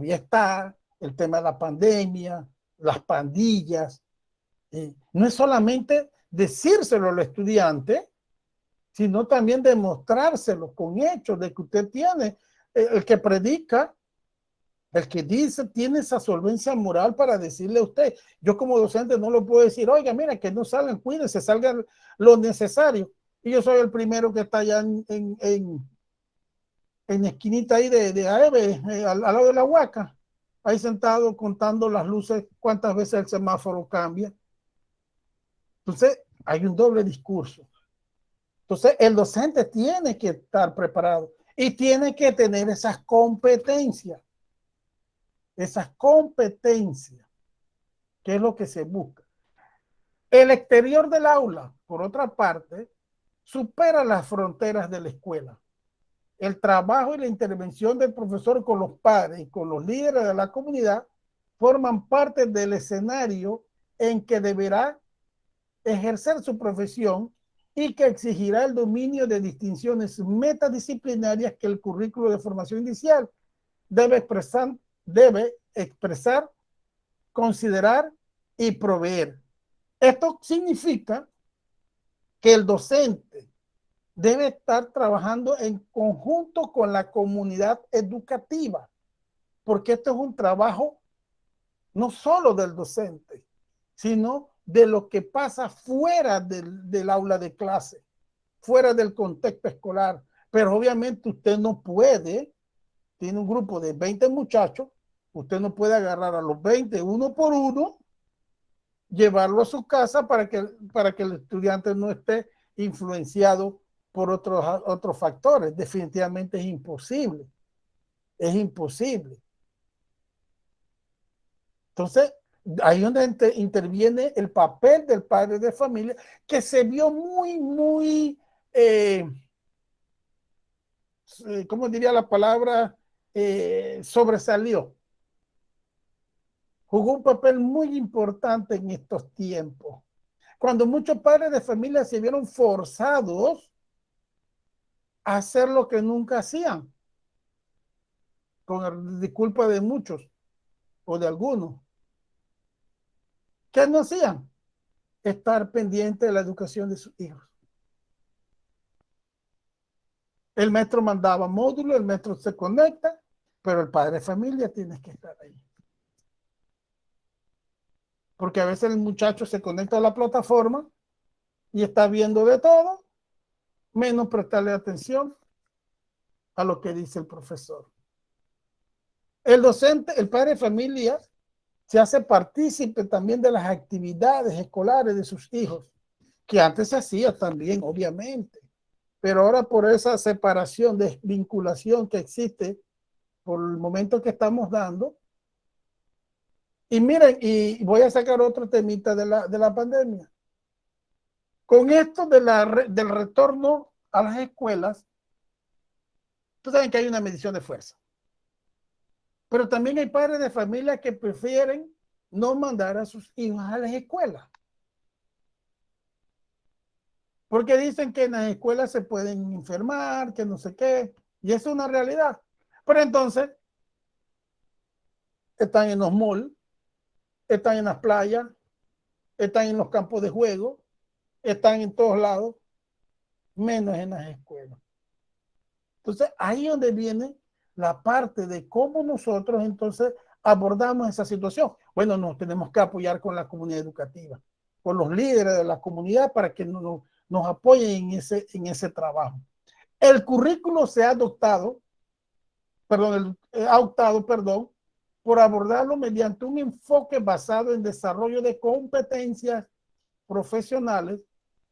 está, el tema de la pandemia, las pandillas, no es solamente decírselo al estudiante, sino también demostrárselo con hechos de que usted tiene, el que predica, el que dice, tiene esa solvencia moral para decirle a usted. Yo como docente no lo puedo decir, oiga, mira, que no salgan, cuídense, salgan lo necesario. Y yo soy el primero que está allá en la esquinita ahí de AEB, al lado de la Huaca, ahí sentado contando las luces, cuántas veces el semáforo cambia. Entonces, hay un doble discurso. Entonces, el docente tiene que estar preparado y tiene que tener esas competencias, que es lo que se busca. El exterior del aula, por otra parte, supera las fronteras de la escuela. El trabajo y la intervención del profesor con los padres y con los líderes de la comunidad forman parte del escenario en que deberá ejercer su profesión y que exigirá el dominio de distinciones metadisciplinarias que el currículo de formación inicial debe expresar, considerar y proveer. Esto significa que el docente debe estar trabajando en conjunto con la comunidad educativa, porque esto es un trabajo no solo del docente, sino de lo que pasa fuera del aula de clase, fuera del contexto escolar. Pero obviamente usted no puede, tiene un grupo de 20 muchachos, usted no puede agarrar a los 20 uno por uno, llevarlo a su casa para que el estudiante no esté influenciado por otros factores. Definitivamente es imposible. Es imposible. Entonces, ahí es donde interviene el papel del padre de familia, que se vio muy, ¿cómo diría la palabra? Sobresalió. Jugó un papel muy importante en estos tiempos. Cuando muchos padres de familia se vieron forzados a hacer lo que nunca hacían, con disculpa de muchos o de algunos. ¿Qué no hacían? Estar pendiente de la educación de sus hijos. El maestro mandaba módulo, el maestro se conecta, pero el padre de familia tiene que estar ahí. Porque a veces el muchacho se conecta a la plataforma y está viendo de todo, menos prestarle atención a lo que dice el profesor. El docente, el padre de familia, se hace partícipe también de las actividades escolares de sus hijos, que antes se hacía también, obviamente, pero ahora por esa separación, desvinculación que existe por el momento que estamos dando. Y miren, y voy a sacar otro temita de la pandemia. Con esto del retorno a las escuelas, ustedes saben que hay una medición de fuerza. Pero también hay padres de familia que prefieren no mandar a sus hijos a las escuelas. Porque dicen que en las escuelas se pueden enfermar, que no sé qué. Y eso es una realidad. Pero entonces, están en los malls, están en las playas, están en los campos de juego, están en todos lados, menos en las escuelas. Entonces, ahí es donde viene la parte de cómo nosotros entonces abordamos esa situación. Bueno, nos tenemos que apoyar con la comunidad educativa, con los líderes de la comunidad para que nos apoyen en ese trabajo. El currículo se ha adoptado, ha optado, por abordarlo mediante un enfoque basado en desarrollo de competencias profesionales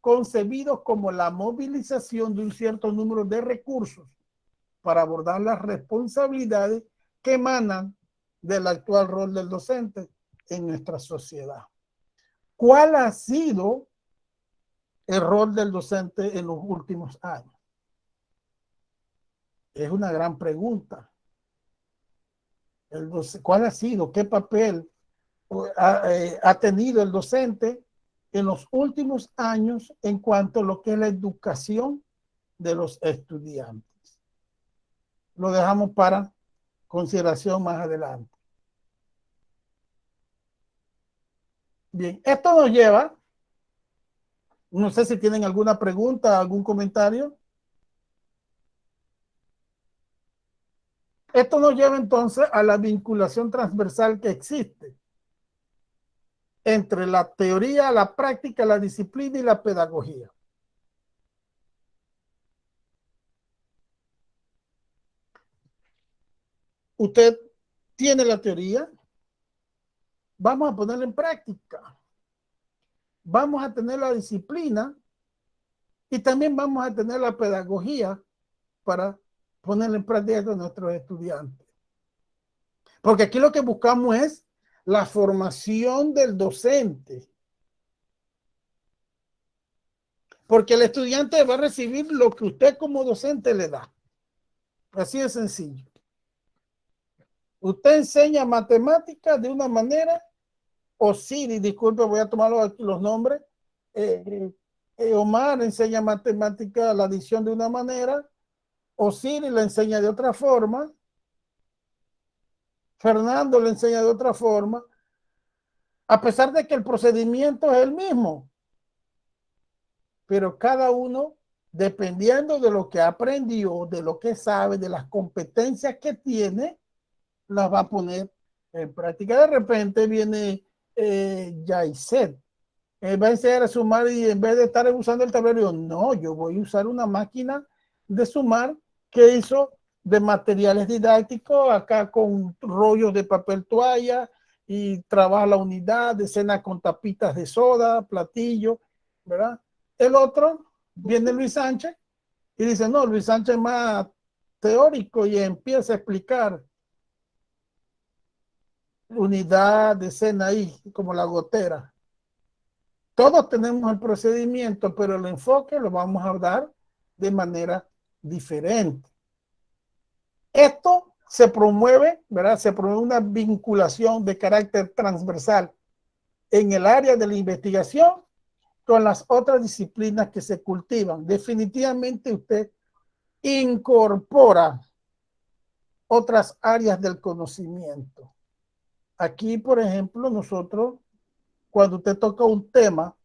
concebidos como la movilización de un cierto número de recursos para abordar las responsabilidades que emanan del actual rol del docente en nuestra sociedad. ¿Cuál ha sido el rol del docente en los últimos años? Es una gran pregunta. ¿Cuál ha sido? ¿Qué papel ha tenido el docente en los últimos años en cuanto a lo que es la educación de los estudiantes? Lo dejamos para consideración más adelante. Bien, esto nos lleva, no sé si tienen alguna pregunta, algún comentario. Esto nos lleva entonces a la vinculación transversal que existe entre la teoría, la práctica, la disciplina y la pedagogía. Usted tiene la teoría, vamos a ponerla en práctica. Vamos a tener la disciplina y también vamos a tener la pedagogía para ponerla en práctica con nuestros estudiantes. Porque aquí lo que buscamos es la formación del docente. Porque el estudiante va a recibir lo que usted como docente le da. Así de sencillo. Usted enseña matemáticas de una manera, o Siri, disculpe, voy a tomar los nombres. Omar enseña matemática, la adición de una manera, o Siri le enseña de otra forma, Fernando le enseña de otra forma, a pesar de que el procedimiento es el mismo. Pero cada uno, dependiendo de lo que aprendió, de lo que sabe, de las competencias que tiene, las va a poner en práctica. De repente viene Yaiset, va a enseñar a sumar y en vez de estar usando el tablero, no, yo voy a usar una máquina de sumar que hizo de materiales didácticos, acá con rollos de papel toalla y trabaja la unidad, de escena con tapitas de soda, platillo, ¿verdad? El otro, viene Luis Sánchez y dice, no, Luis Sánchez es más teórico y empieza a explicar unidad de escena ahí, como la gotera. Todos tenemos el procedimiento, pero el enfoque lo vamos a dar de manera diferente. Esto se promueve, ¿verdad? Se promueve una vinculación de carácter transversal en el área de la investigación con las otras disciplinas que se cultivan. Definitivamente usted incorpora otras áreas del conocimiento. Aquí, por ejemplo, nosotros, cuando usted toca un tema,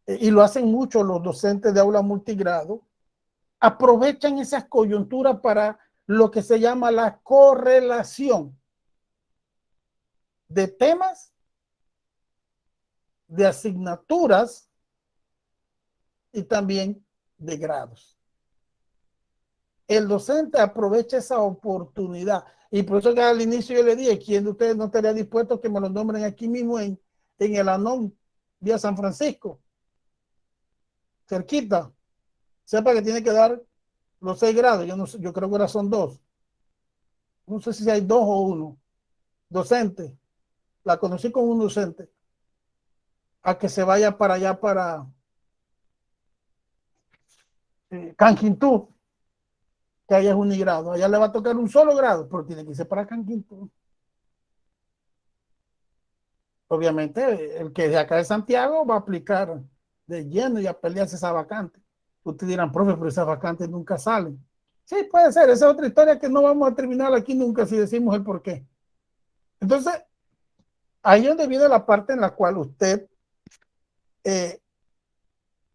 y lo hacen mucho los docentes de aula multigrado, aprovechan esas coyunturas para lo que se llama la correlación de temas, de asignaturas y también de grados. El docente aprovecha esa oportunidad y por eso que al inicio yo le dije, ¿quién de ustedes no estaría dispuesto a que me lo nombren aquí mismo en el ANON vía San Francisco? Cerquita. Sepa que tiene que dar los 6 grados. Yo, no sé, yo creo que ahora son 2. No sé si hay 2 o 1. Docente. La conocí con un docente. A que se vaya para allá, para Canquintú, que allá es unigrado. Allá le va a tocar un solo grado, pero tiene que irse para Canquintú. Obviamente, el que de acá de Santiago va a aplicar de lleno y a pelearse esa vacante. Ustedes dirán, profe, pero esas vacantes nunca salen. Sí, puede ser. Esa es otra historia que no vamos a terminar aquí nunca si decimos el por qué. Entonces, ahí es donde viene la parte en la cual usted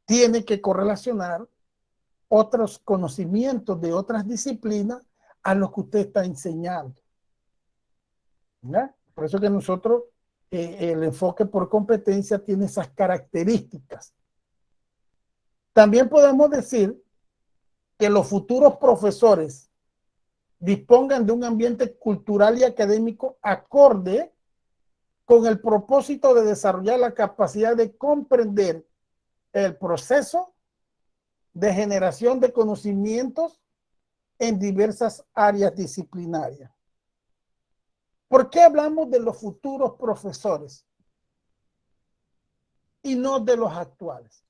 tiene que correlacionar otros conocimientos de otras disciplinas a los que usted está enseñando. ¿Ya? Por eso que nosotros, el enfoque por competencia tiene esas características. También podemos decir que los futuros profesores dispongan de un ambiente cultural y académico acorde con el propósito de desarrollar la capacidad de comprender el proceso de generación de conocimientos en diversas áreas disciplinarias. ¿Por qué hablamos de los futuros profesores y no de los actuales?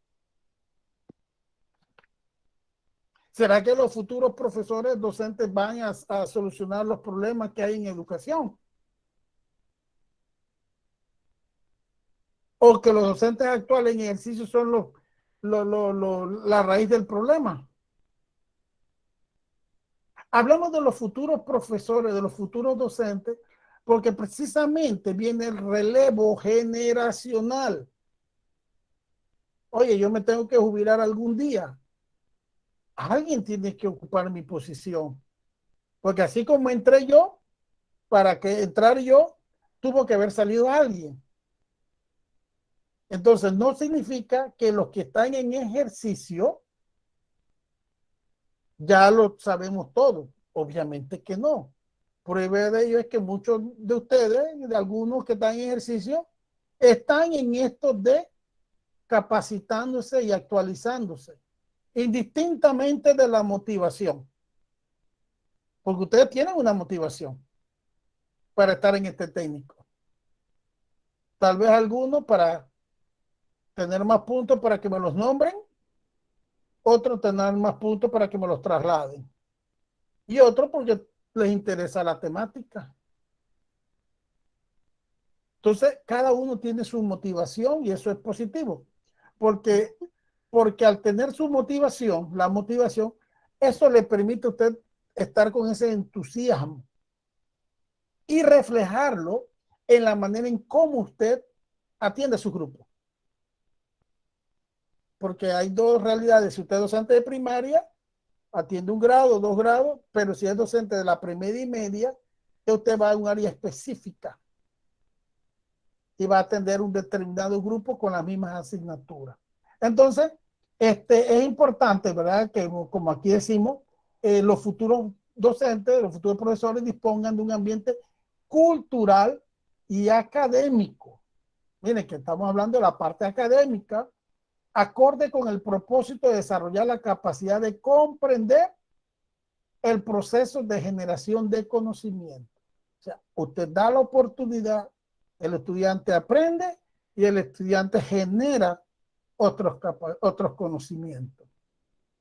¿Será que los futuros profesores docentes van a solucionar los problemas que hay en educación? ¿O que los docentes actuales en ejercicio son la raíz del problema? Hablamos de los futuros profesores, de los futuros docentes, porque precisamente viene el relevo generacional. Oye, yo me tengo que jubilar algún día. Alguien tiene que ocupar mi posición. Porque así como entré yo, para que entrar yo, tuvo que haber salido alguien. Entonces, no significa que los que están en ejercicio ya lo sabemos todo. Obviamente que no. Prueba de ello es que muchos de ustedes, de algunos que están en ejercicio, están en esto de capacitándose y actualizándose, indistintamente de la motivación. Porque ustedes tienen una motivación para estar en este técnico. Tal vez algunos para tener más puntos para que me los nombren, otros tener más puntos para que me los trasladen. Y otros porque les interesa la temática. Entonces, cada uno tiene su motivación y eso es positivo. Porque al tener su motivación, la motivación, eso le permite a usted estar con ese entusiasmo y reflejarlo en la manera en cómo usted atiende a su grupo. Porque hay dos realidades. Si usted es docente de primaria, atiende un grado, 2 grados, pero si es docente de la primaria y media, usted va a un área específica y va a atender un determinado grupo con las mismas asignaturas. Entonces, es importante, ¿verdad? Que como aquí decimos, los futuros docentes, los futuros profesores dispongan de un ambiente cultural y académico. Miren que estamos hablando de la parte académica, acorde con el propósito de desarrollar la capacidad de comprender el proceso de generación de conocimiento. O sea, usted da la oportunidad, el estudiante aprende y el estudiante genera otros conocimientos.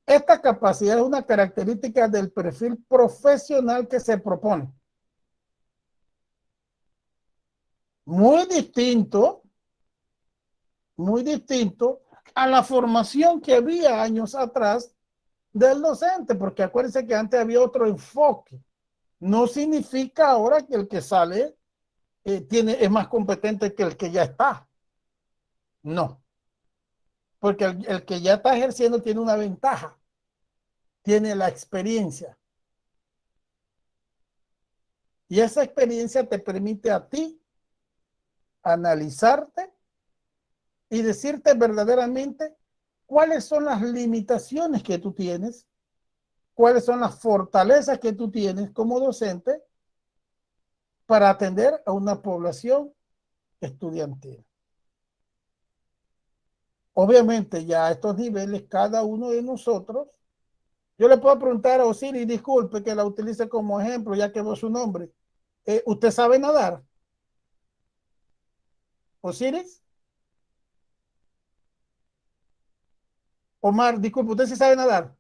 Esta capacidad es una característica del perfil profesional que se propone. Muy distinto a la formación que había años atrás del docente, porque acuérdense que antes había otro enfoque. No significa ahora que el que sale es más competente que el que ya está. No. Porque el que ya está ejerciendo tiene una ventaja. Tiene la experiencia. Y esa experiencia te permite a ti analizarte y decirte verdaderamente cuáles son las limitaciones que tú tienes, cuáles son las fortalezas que tú tienes como docente para atender a una población estudiantil. Obviamente ya a estos niveles, cada uno de nosotros, yo le puedo preguntar a Osiris, disculpe que la utilice como ejemplo, ya que veo su nombre. ¿Usted sabe nadar? Osiris. Omar, disculpe, ¿usted sí sabe nadar?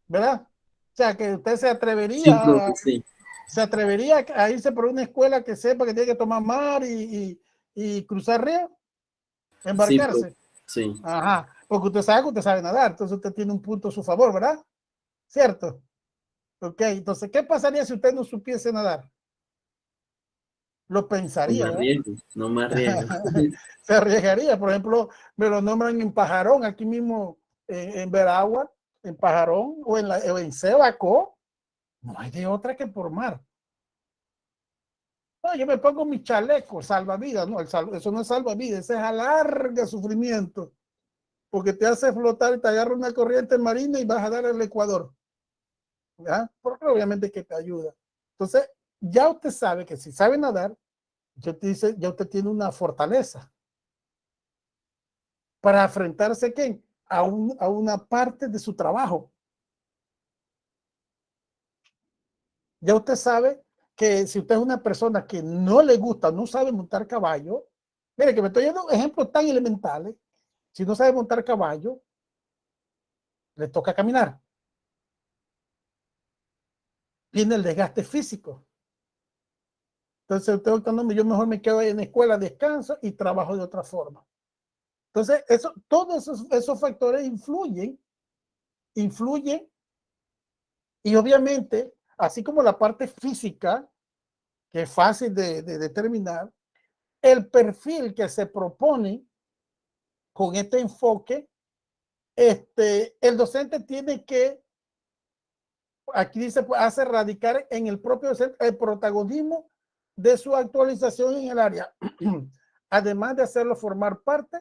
¿Verdad? O sea, que usted Sí, profe, sí. se atrevería a irse por una escuela que sepa que tiene que tomar mar y cruzar río, Sí, profe, embarcarse. sí. Ajá, porque usted sabe que usted sabe nadar, entonces usted tiene un punto a su favor, ¿verdad? ¿cierto? Ok, entonces, ¿qué pasaría si usted no supiese nadar? Lo No pensaría, me ¿verdad? arriesgo, no me arriesgo. Se arriesgaría. Por ejemplo, me lo nombran en Pajarón, aquí mismo en Veragua, en Pajarón o en Sebacó. No hay de otra que por mar. No, yo me pongo mi chaleco salvavidas, no, eso no es salvavidas, ese es alarga sufrimiento, porque te hace flotar y te agarra una corriente marina y vas a dar al Ecuador. ¿Ya? Porque obviamente que te ayuda. Entonces, ya usted sabe que si sabe nadar, ya usted, dice, ya usted tiene una fortaleza para enfrentarse ¿qué? A una parte de su trabajo. Ya usted sabe que si usted es una persona que no le gusta, no sabe montar caballo, mire que me estoy dando ejemplos tan elementales. Si no sabe montar caballo, le toca caminar. Viene el desgaste físico. Entonces usted no, yo mejor me quedo ahí en la escuela, descanso y trabajo de otra forma. Entonces, todos esos factores influyen y obviamente, así como la parte física, que es fácil de determinar, el perfil que se propone con este enfoque, el docente tiene que, aquí dice, pues, hace radicar en el propio docente el protagonismo de su actualización en el área, además de hacerlo formar parte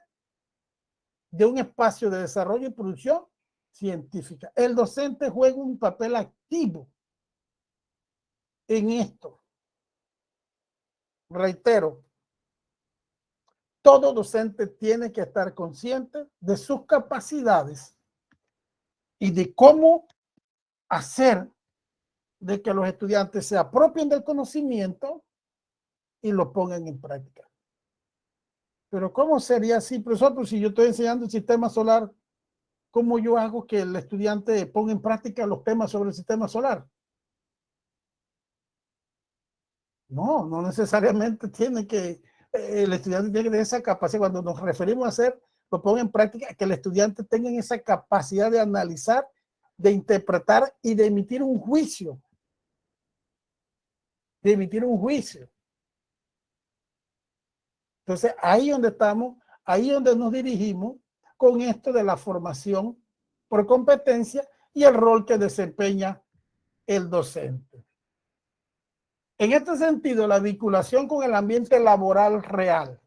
de un espacio de desarrollo y producción científica. El docente juega un papel activo en esto. Reitero, todo docente tiene que estar consciente de sus capacidades y de cómo hacer de que los estudiantes se apropien del conocimiento y lo pongan en práctica. Pero ¿cómo sería así, profesor? Pues si yo estoy enseñando el sistema solar, ¿cómo yo hago que el estudiante ponga en práctica los temas sobre el sistema solar? No, no necesariamente tiene que, el estudiante tiene que tener esa capacidad. Cuando nos referimos a hacer, lo ponga en práctica, que el estudiante tenga esa capacidad de analizar, de interpretar y de emitir un juicio. De emitir un juicio. Entonces, ahí donde estamos, ahí donde nos dirigimos con esto de la formación por competencia y el rol que desempeña el docente. En este sentido, la vinculación con el ambiente laboral real,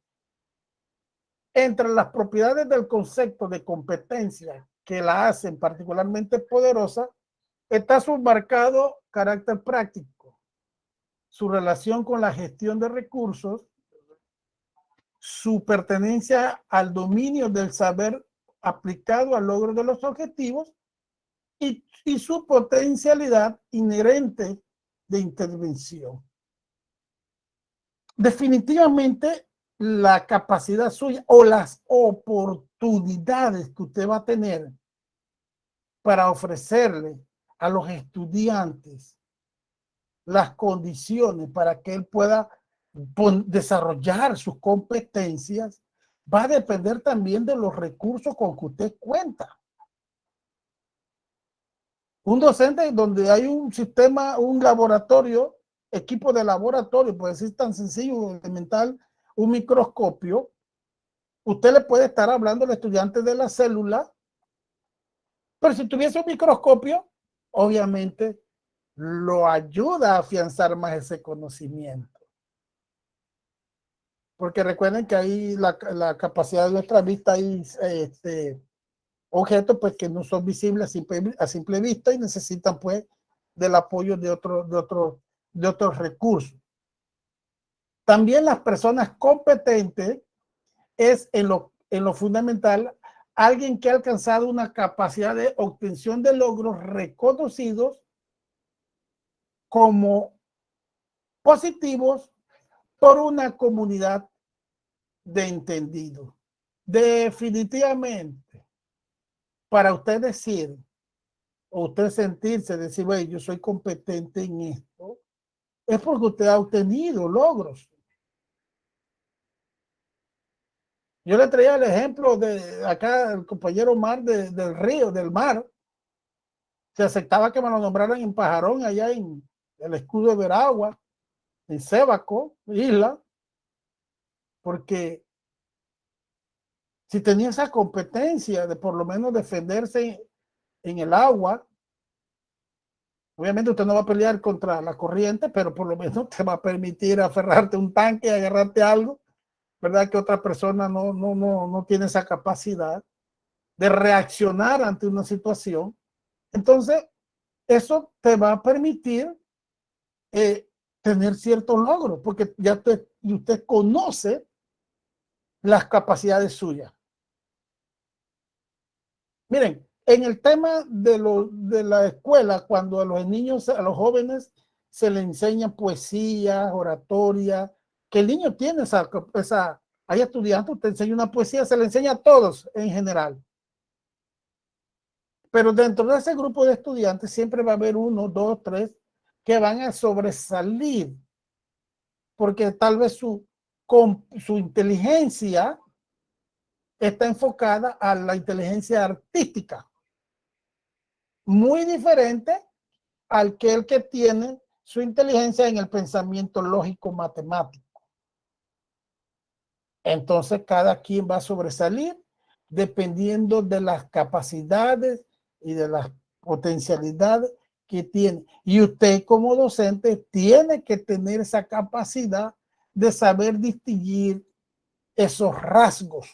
entre las propiedades del concepto de competencia que la hacen particularmente poderosa, está su marcado carácter práctico, su relación con la gestión de recursos, su pertenencia al dominio del saber aplicado al logro de los objetivos y su potencialidad inherente de intervención. Definitivamente la capacidad suya o las oportunidades que usted va a tener para ofrecerle a los estudiantes las condiciones para que él pueda desarrollar sus competencias, va a depender también de los recursos con que usted cuenta. Un docente donde hay un sistema, un laboratorio, equipo de laboratorio, puede ser tan sencillo, elemental, un microscopio, usted le puede estar hablando al estudiante de la célula, pero si tuviese un microscopio, obviamente lo ayuda a afianzar más ese conocimiento. Porque recuerden que ahí la capacidad de nuestra vista, hay objetos pues, que no son visibles a simple vista y necesitan pues del apoyo de otros recursos. También las personas competentes es en lo fundamental alguien que ha alcanzado una capacidad de obtención de logros reconocidos como positivos por una comunidad de entendidos. Definitivamente, para usted decir, o usted sentirse, decir, bueno, yo soy competente en esto, es porque usted ha obtenido logros. Yo le traía el ejemplo de acá, el compañero Mar del río, del mar. Se aceptaba que me lo nombraran en Pajarón, allá en el escudo de Veragua, en Sébaco, isla, porque si tenía esa competencia de por lo menos defenderse en el agua, obviamente usted no va a pelear contra la corriente, pero por lo menos te va a permitir aferrarte a un tanque, agarrarte a algo, ¿verdad? Que otra persona no tiene esa capacidad de reaccionar ante una situación. Entonces, eso te va a permitir tener ciertos logros, porque ya usted conoce las capacidades suyas. Miren, en el tema de la escuela, cuando a los niños, a los jóvenes, se les enseña poesía, oratoria, que el niño tiene hay estudiantes, usted enseña una poesía, se le enseña a todos en general. Pero dentro de ese grupo de estudiantes siempre va a haber 1, 2, 3 que van a sobresalir, porque tal vez su inteligencia está enfocada a la inteligencia artística, muy diferente al que el que tiene su inteligencia en el pensamiento lógico matemático. Entonces cada quien va a sobresalir dependiendo de las capacidades y de las potencialidades que tiene. Y usted como docente tiene que tener esa capacidad de saber distinguir esos rasgos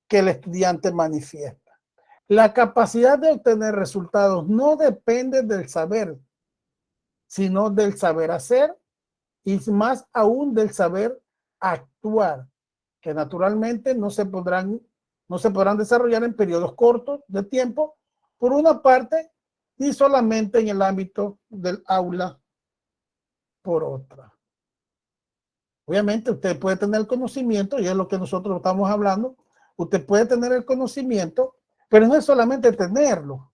que el estudiante manifiesta. La capacidad de obtener resultados no depende del saber, sino del saber hacer y más aún del saber actuar, que naturalmente no se podrán desarrollar en periodos cortos de tiempo, por una parte, y solamente en el ámbito del aula, por otra. Obviamente usted puede tener el conocimiento, y es lo que nosotros estamos hablando, usted puede tener el conocimiento, pero no es solamente tenerlo,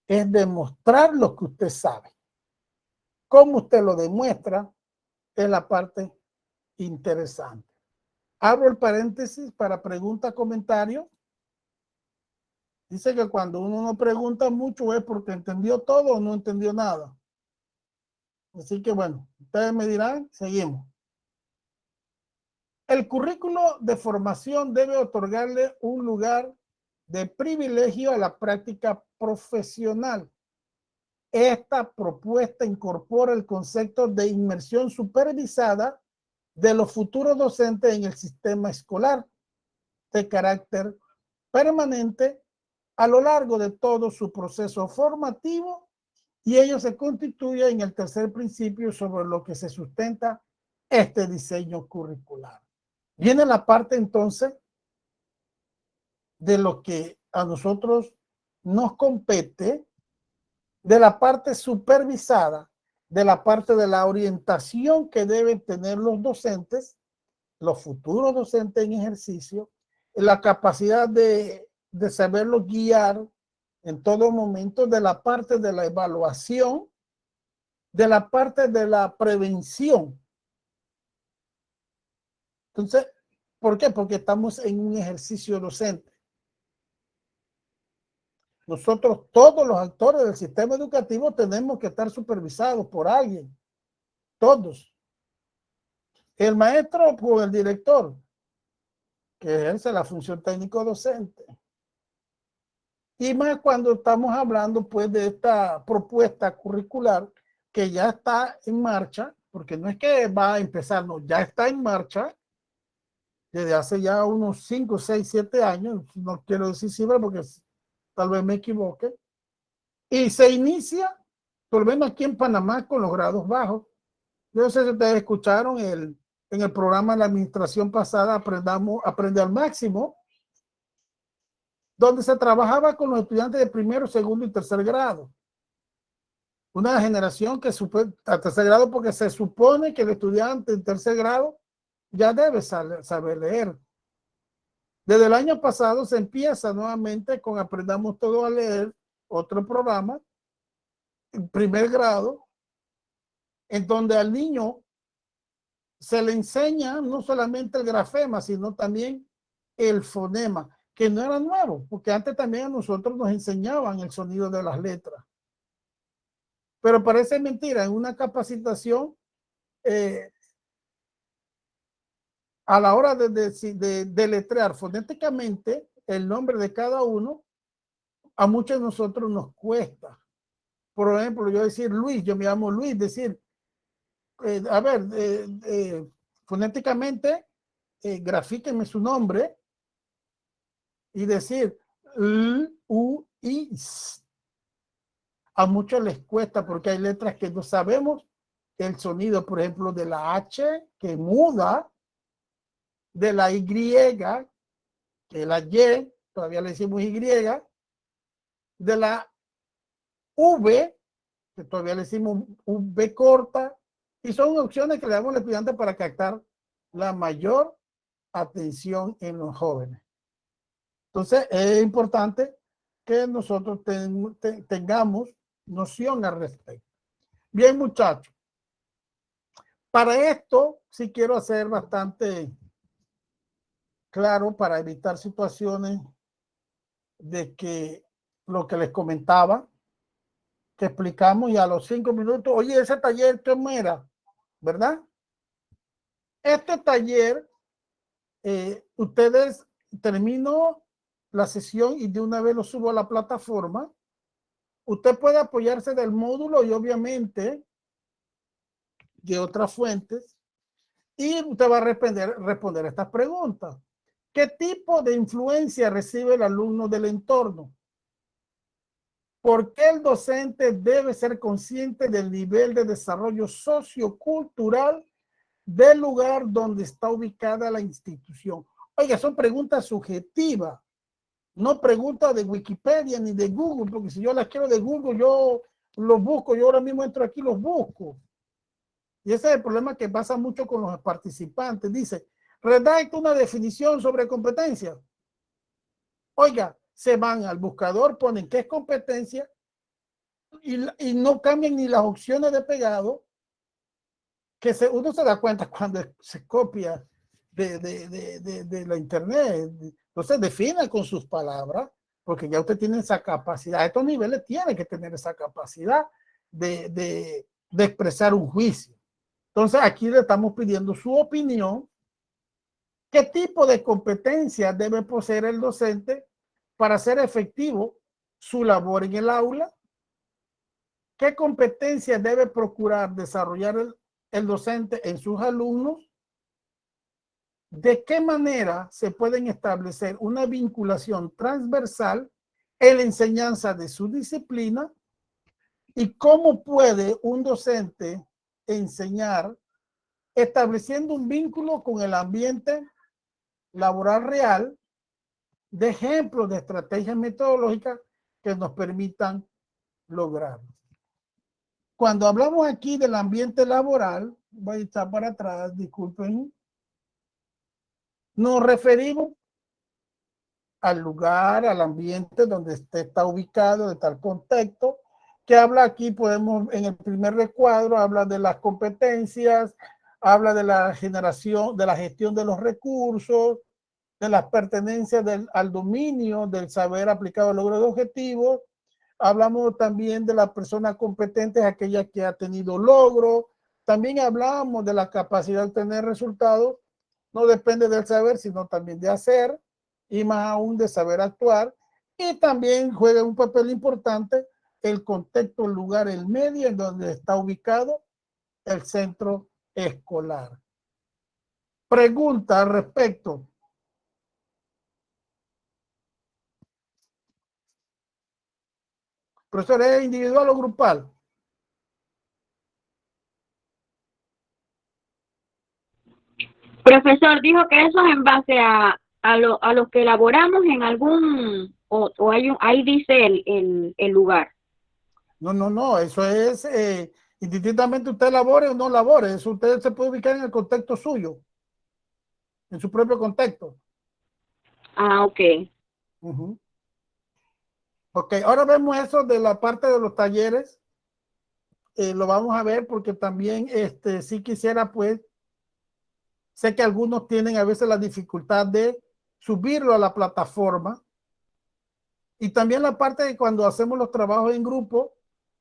es demostrar lo que usted sabe. Cómo usted lo demuestra es la parte interesante. Abro el paréntesis para pregunta, comentario. Dice que cuando uno no pregunta mucho es porque entendió todo o no entendió nada. Así que bueno, ustedes me dirán, seguimos. El currículo de formación debe otorgarle un lugar de privilegio a la práctica profesional. Esta propuesta incorpora el concepto de inmersión supervisada de los futuros docentes en el sistema escolar de carácter permanente a lo largo de todo su proceso formativo, y ello se constituye en el tercer principio sobre lo que se sustenta este diseño curricular. Viene la parte entonces de lo que a nosotros nos compete, de la parte supervisada, de la parte de la orientación que deben tener los docentes, los futuros docentes en ejercicio, la capacidad de saberlos guiar en todo momento, de la parte de la evaluación, de la parte de la prevención. Entonces, ¿por qué? Porque estamos en un ejercicio docente. Nosotros, todos los actores del sistema educativo, tenemos que estar supervisados por alguien. Todos. El maestro o el director, que ejerce la función técnico docente. Y más cuando estamos hablando pues de esta propuesta curricular que ya está en marcha, porque no es que va a empezar, no, ya está en marcha desde hace ya unos 5, 6, 7 años, no quiero decir cifra porque tal vez me equivoque, y se inicia, por lo menos aquí en Panamá, con los grados bajos. Yo no sé si ustedes escucharon en el programa de la administración pasada, Aprende al Máximo, donde se trabajaba con los estudiantes de primero, segundo y tercer grado. Una generación que a tercer grado, porque se supone que el estudiante en tercer grado ya debe saber leer. Desde el año pasado se empieza nuevamente con Aprendamos Todo a Leer, otro programa, en primer grado, en donde al niño se le enseña no solamente el grafema, sino también el fonema, que no era nuevo, porque antes también a nosotros nos enseñaban el sonido de las letras. Pero parece mentira, en una capacitación, a la hora de deletrear fonéticamente el nombre de cada uno, a muchos de nosotros nos cuesta. Por ejemplo, yo decir Luis, yo me llamo Luis, decir, a ver, fonéticamente, grafíquenme su nombre y decir L, U, I, S. A muchos les cuesta porque hay letras que no sabemos el sonido, por ejemplo, de la H que muda, de la Y, que la Y, todavía le decimos Y, de la V, que todavía le decimos V corta, y son opciones que le damos al estudiante para captar la mayor atención en los jóvenes. Entonces, es importante que nosotros tengamos noción al respecto. Bien, muchachos. Para esto, sí quiero hacer bastante claro para evitar situaciones de que lo que les comentaba, que explicamos y a los 5 minutos, oye, ese taller, ¿cómo era? ¿Verdad? Este taller, ustedes terminó la sesión y de una vez lo subo a la plataforma. Usted puede apoyarse del módulo y obviamente de otras fuentes y usted va a responder estas preguntas. ¿Qué tipo de influencia recibe el alumno del entorno? ¿Por qué el docente debe ser consciente del nivel de desarrollo sociocultural del lugar donde está ubicada la institución? Oiga, son preguntas subjetivas, no preguntas de Wikipedia ni de Google, porque si yo las quiero de Google, yo los busco, yo ahora mismo entro aquí y los busco. Y ese es el problema que pasa mucho con los participantes. Dice, redacta una definición sobre competencia. Oiga, se van al buscador, ponen qué es competencia y no cambian ni las opciones de pegado, que uno se da cuenta cuando se copia de la internet. Entonces defina con sus palabras, porque ya usted tiene esa capacidad. A estos niveles tiene que tener esa capacidad de expresar un juicio. Entonces aquí le estamos pidiendo su opinión. ¿Qué tipo de competencia debe poseer el docente para hacer efectivo su labor en el aula? ¿Qué competencia debe procurar desarrollar el docente en sus alumnos? ¿De qué manera se pueden establecer una vinculación transversal en la enseñanza de su disciplina? ¿Y cómo puede un docente enseñar estableciendo un vínculo con el ambiente laboral real, de ejemplos de estrategias metodológicas que nos permitan lograrlo? Cuando hablamos aquí del ambiente laboral, voy a estar para atrás, disculpen, nos referimos al lugar, al ambiente donde está ubicado, de tal contexto, que habla aquí, podemos, en el primer recuadro, habla de las competencias, habla de la generación, de la gestión de los recursos, de las pertenencias al dominio del saber aplicado al logro de objetivos. Hablamos también de las personas competentes, aquellas que ha tenido logro. También hablamos de la capacidad de obtener resultados. No depende del saber, sino también de hacer y más aún de saber actuar. Y también juega un papel importante el contexto, el lugar, el medio en donde está ubicado el centro escolar. Pregunta al respecto. Profesor, ¿es individual o grupal? Profesor, dijo que eso es en base a lo que elaboramos en algún, o ahí dice el lugar. No, eso es indistintamente usted labore o no labore, eso usted se puede ubicar en el contexto suyo, en su propio contexto. Ah, ok. Ok, ahora vemos eso de la parte de los talleres, lo vamos a ver porque también si quisiera pues, sé que algunos tienen a veces la dificultad de subirlo a la plataforma. Y también la parte de cuando hacemos los trabajos en grupo,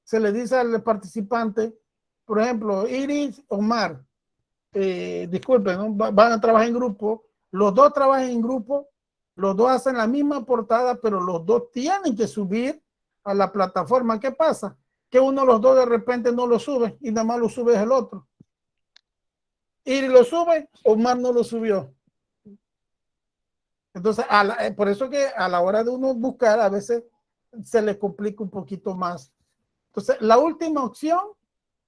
se le dice al participante, por ejemplo, Iris, Omar, disculpen, ¿no? Van a trabajar en grupo, los dos trabajan en grupo, los dos hacen la misma portada, pero los dos tienen que subir a la plataforma. ¿Qué pasa? Que uno de los dos de repente no lo sube y nada más lo sube el otro. Iris lo sube, Omar no lo subió. Entonces, por eso que a la hora de uno buscar, a veces se le complica un poquito más. Entonces, la última opción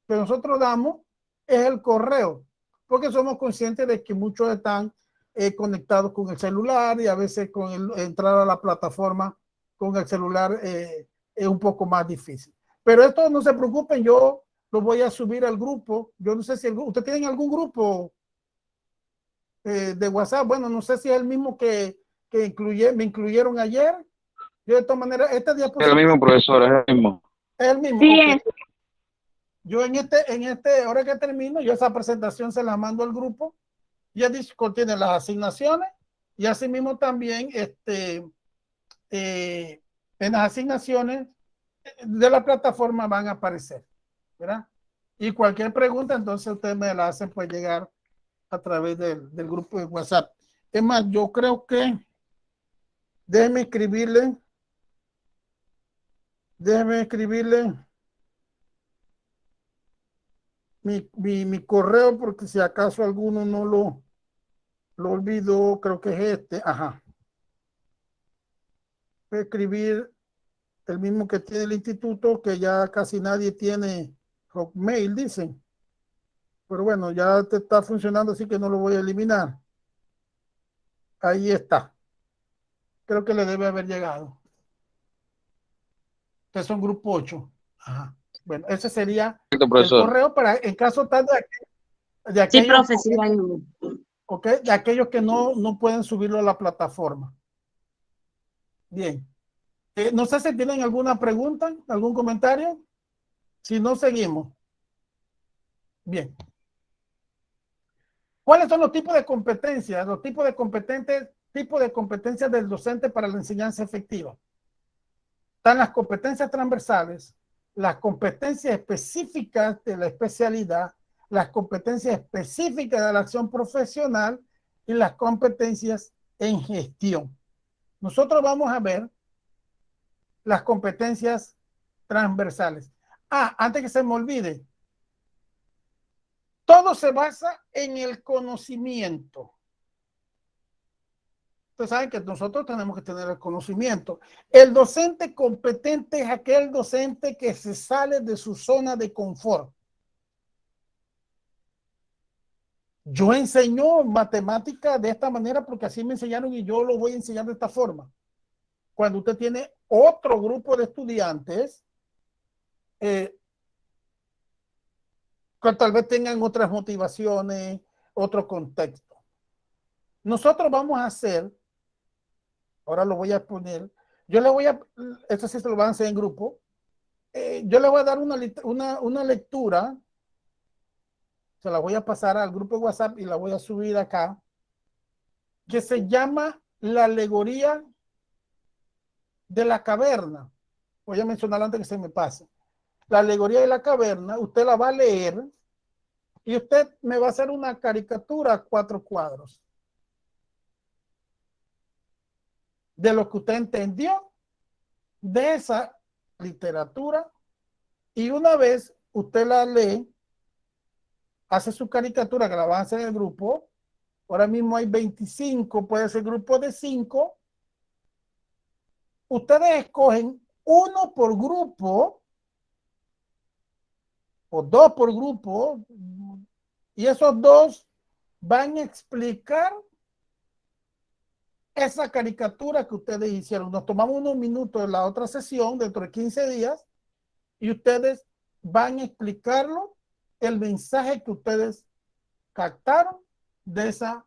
que nosotros damos es el correo, porque somos conscientes de que muchos están conectados con el celular y a veces con entrar a la plataforma con el celular es un poco más difícil. Pero esto no se preocupen, yo lo voy a subir al grupo. Yo no sé si ¿ustedes tienen algún grupo de WhatsApp? Bueno, no sé si es el mismo que me incluyeron ayer. Yo de todas maneras, esta diapositiva... Es el mismo, profesor, es el mismo. Es el mismo. Sí, Okay. es. Yo ahora que termino, yo esa presentación se la mando al grupo. Ya dice, contiene las asignaciones y así mismo también en las asignaciones de la plataforma van a aparecer, ¿verdad? Y cualquier pregunta, entonces ustedes me la hacen pues llegar a través del grupo de WhatsApp. Es más, yo creo que déjenme escribirle mi correo, porque si acaso alguno no lo olvidó, creo que es este. Ajá. Voy a escribir el mismo que tiene el instituto, que ya casi nadie tiene Hotmail, dicen. Pero bueno, ya te está funcionando, así que no lo voy a eliminar. Ahí está. Creo que le debe haber llegado. Este es un grupo 8. Ajá. Bueno, ese sería el correo para, en caso tal de aquellos, sí, profesor. Okay, de aquellos que no pueden subirlo a la plataforma. Bien. No sé si tienen alguna pregunta, algún comentario. Si no, seguimos. Bien. ¿Cuáles son los tipos de competencias? Los tipos de competencias del docente para la enseñanza efectiva. Están las competencias transversales, las competencias específicas de la especialidad, las competencias específicas de la acción profesional y las competencias en gestión. Nosotros vamos a ver las competencias transversales. Antes que se me olvide, todo se basa en el conocimiento. Ustedes saben que nosotros tenemos que tener el conocimiento. El docente competente es aquel docente que se sale de su zona de confort. Yo enseño matemática de esta manera porque así me enseñaron y yo lo voy a enseñar de esta forma. Cuando usted tiene otro grupo de estudiantes, que tal vez tengan otras motivaciones, otro contexto. Nosotros vamos a hacer, ahora lo voy a poner, esto sí se lo van a hacer en grupo, yo le voy a dar una lectura, se la voy a pasar al grupo de WhatsApp y la voy a subir acá, que se llama La alegoría de la caverna. Voy a mencionar antes que se me pase. La alegoría de la caverna, usted la va a leer y usted me va a hacer una caricatura a 4 cuadros de lo que usted entendió de esa literatura, y una vez usted la lee, hace su caricatura que la van a hacer en el grupo. Ahora mismo hay 25, puede ser grupo de 5. Ustedes escogen uno por grupo o 2 por grupo, y esos 2 van a explicar esa caricatura que ustedes hicieron. Nos tomamos unos minutos en la otra sesión, dentro de 15 días, y ustedes van a explicarlo, el mensaje que ustedes captaron de esa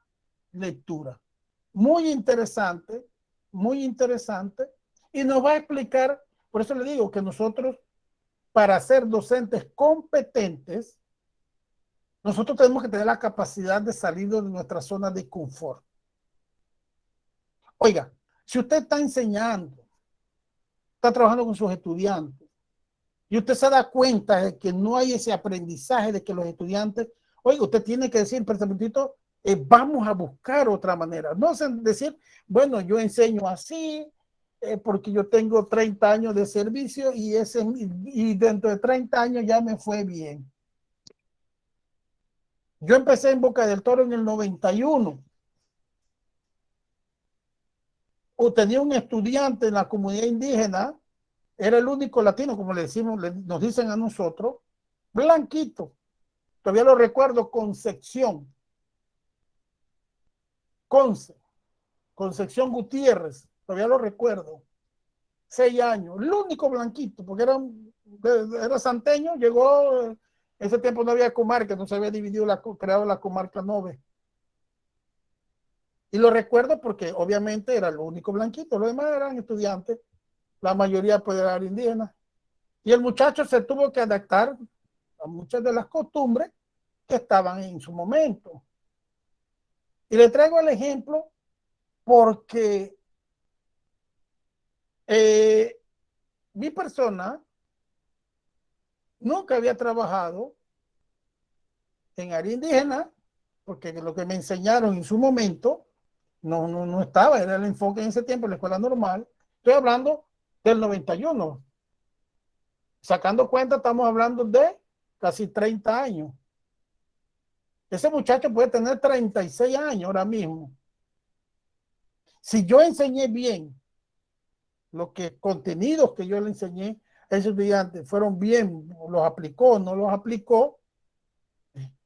lectura. Muy interesante, y nos va a explicar, por eso le digo que nosotros, para ser docentes competentes, nosotros tenemos que tener la capacidad de salir de nuestra zona de confort. Oiga, si usted está enseñando, está trabajando con sus estudiantes, y usted se da cuenta de que no hay ese aprendizaje, de que los estudiantes, oiga, usted tiene que decir, precisamente, vamos a buscar otra manera. No decir, bueno, yo enseño así, porque yo tengo 30 años de servicio y dentro de 30 años ya me fue bien. Yo empecé en Boca del Toro en el 91. Tenía un estudiante en la comunidad indígena, era el único latino, como le decimos, nos dicen a nosotros, blanquito. Todavía lo recuerdo, Concepción Gutiérrez, todavía lo recuerdo. 6 años, el único blanquito, porque era santeño, llegó, en ese tiempo no había comarca, no se había dividido, creado la comarca 9. Y lo recuerdo porque obviamente era el único blanquito, los demás eran estudiantes, la mayoría pues eran indígenas. Y el muchacho se tuvo que adaptar a muchas de las costumbres que estaban en su momento. Y le traigo el ejemplo porque mi persona nunca había trabajado en área indígena, porque lo que me enseñaron en su momento no estaba, era el enfoque en ese tiempo en la escuela normal. Estoy hablando del 91. Sacando cuenta, estamos hablando de casi 30 años. Ese muchacho puede tener 36 años ahora mismo. Si yo enseñé bien contenidos que yo le enseñé a ese estudiante fueron bien, los aplicó, no los aplicó,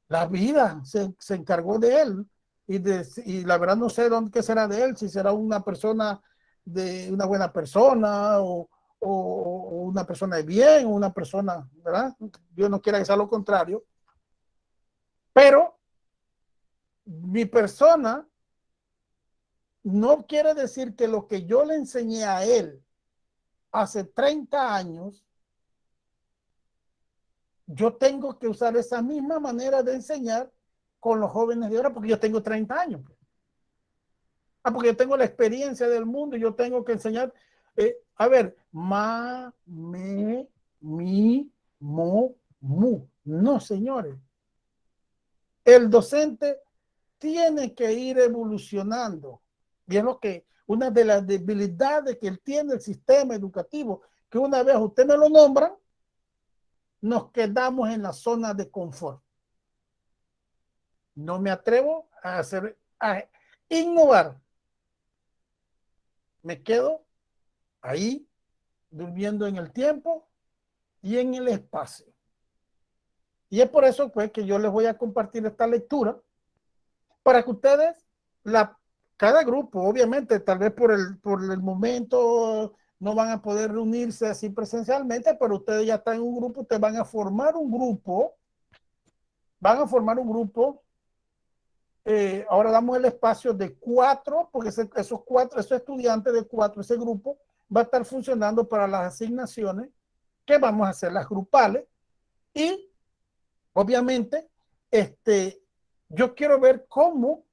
la vida se encargó de él. Y la verdad no sé qué será de él, si será una persona una buena persona o una persona de bien, o una persona, ¿verdad? Dios no quiera que sea lo contrario. Pero mi persona no quiere decir que lo que yo le enseñé a él hace 30 años, yo tengo que usar esa misma manera de enseñar con los jóvenes de ahora, porque yo tengo 30 años. Porque yo tengo la experiencia del mundo y yo tengo que enseñar. A ver, ma, me, mi, mo, mu. No, señores. El docente tiene que ir evolucionando. Y es lo que una de las debilidades que él tiene el sistema educativo, que una vez usted me lo nombra, nos quedamos en la zona de confort. No me atrevo a innovar. Me quedo ahí, durmiendo en el tiempo y en el espacio. Y es por eso pues que yo les voy a compartir esta lectura para que ustedes, cada grupo, obviamente, tal vez por el momento no van a poder reunirse así presencialmente, pero ustedes ya están en un grupo, ustedes van a formar un grupo, ahora damos el espacio de 4, porque esos estudiantes de 4, ese grupo va a estar funcionando para las asignaciones que vamos a hacer, las grupales. Y obviamente, yo quiero ver cómo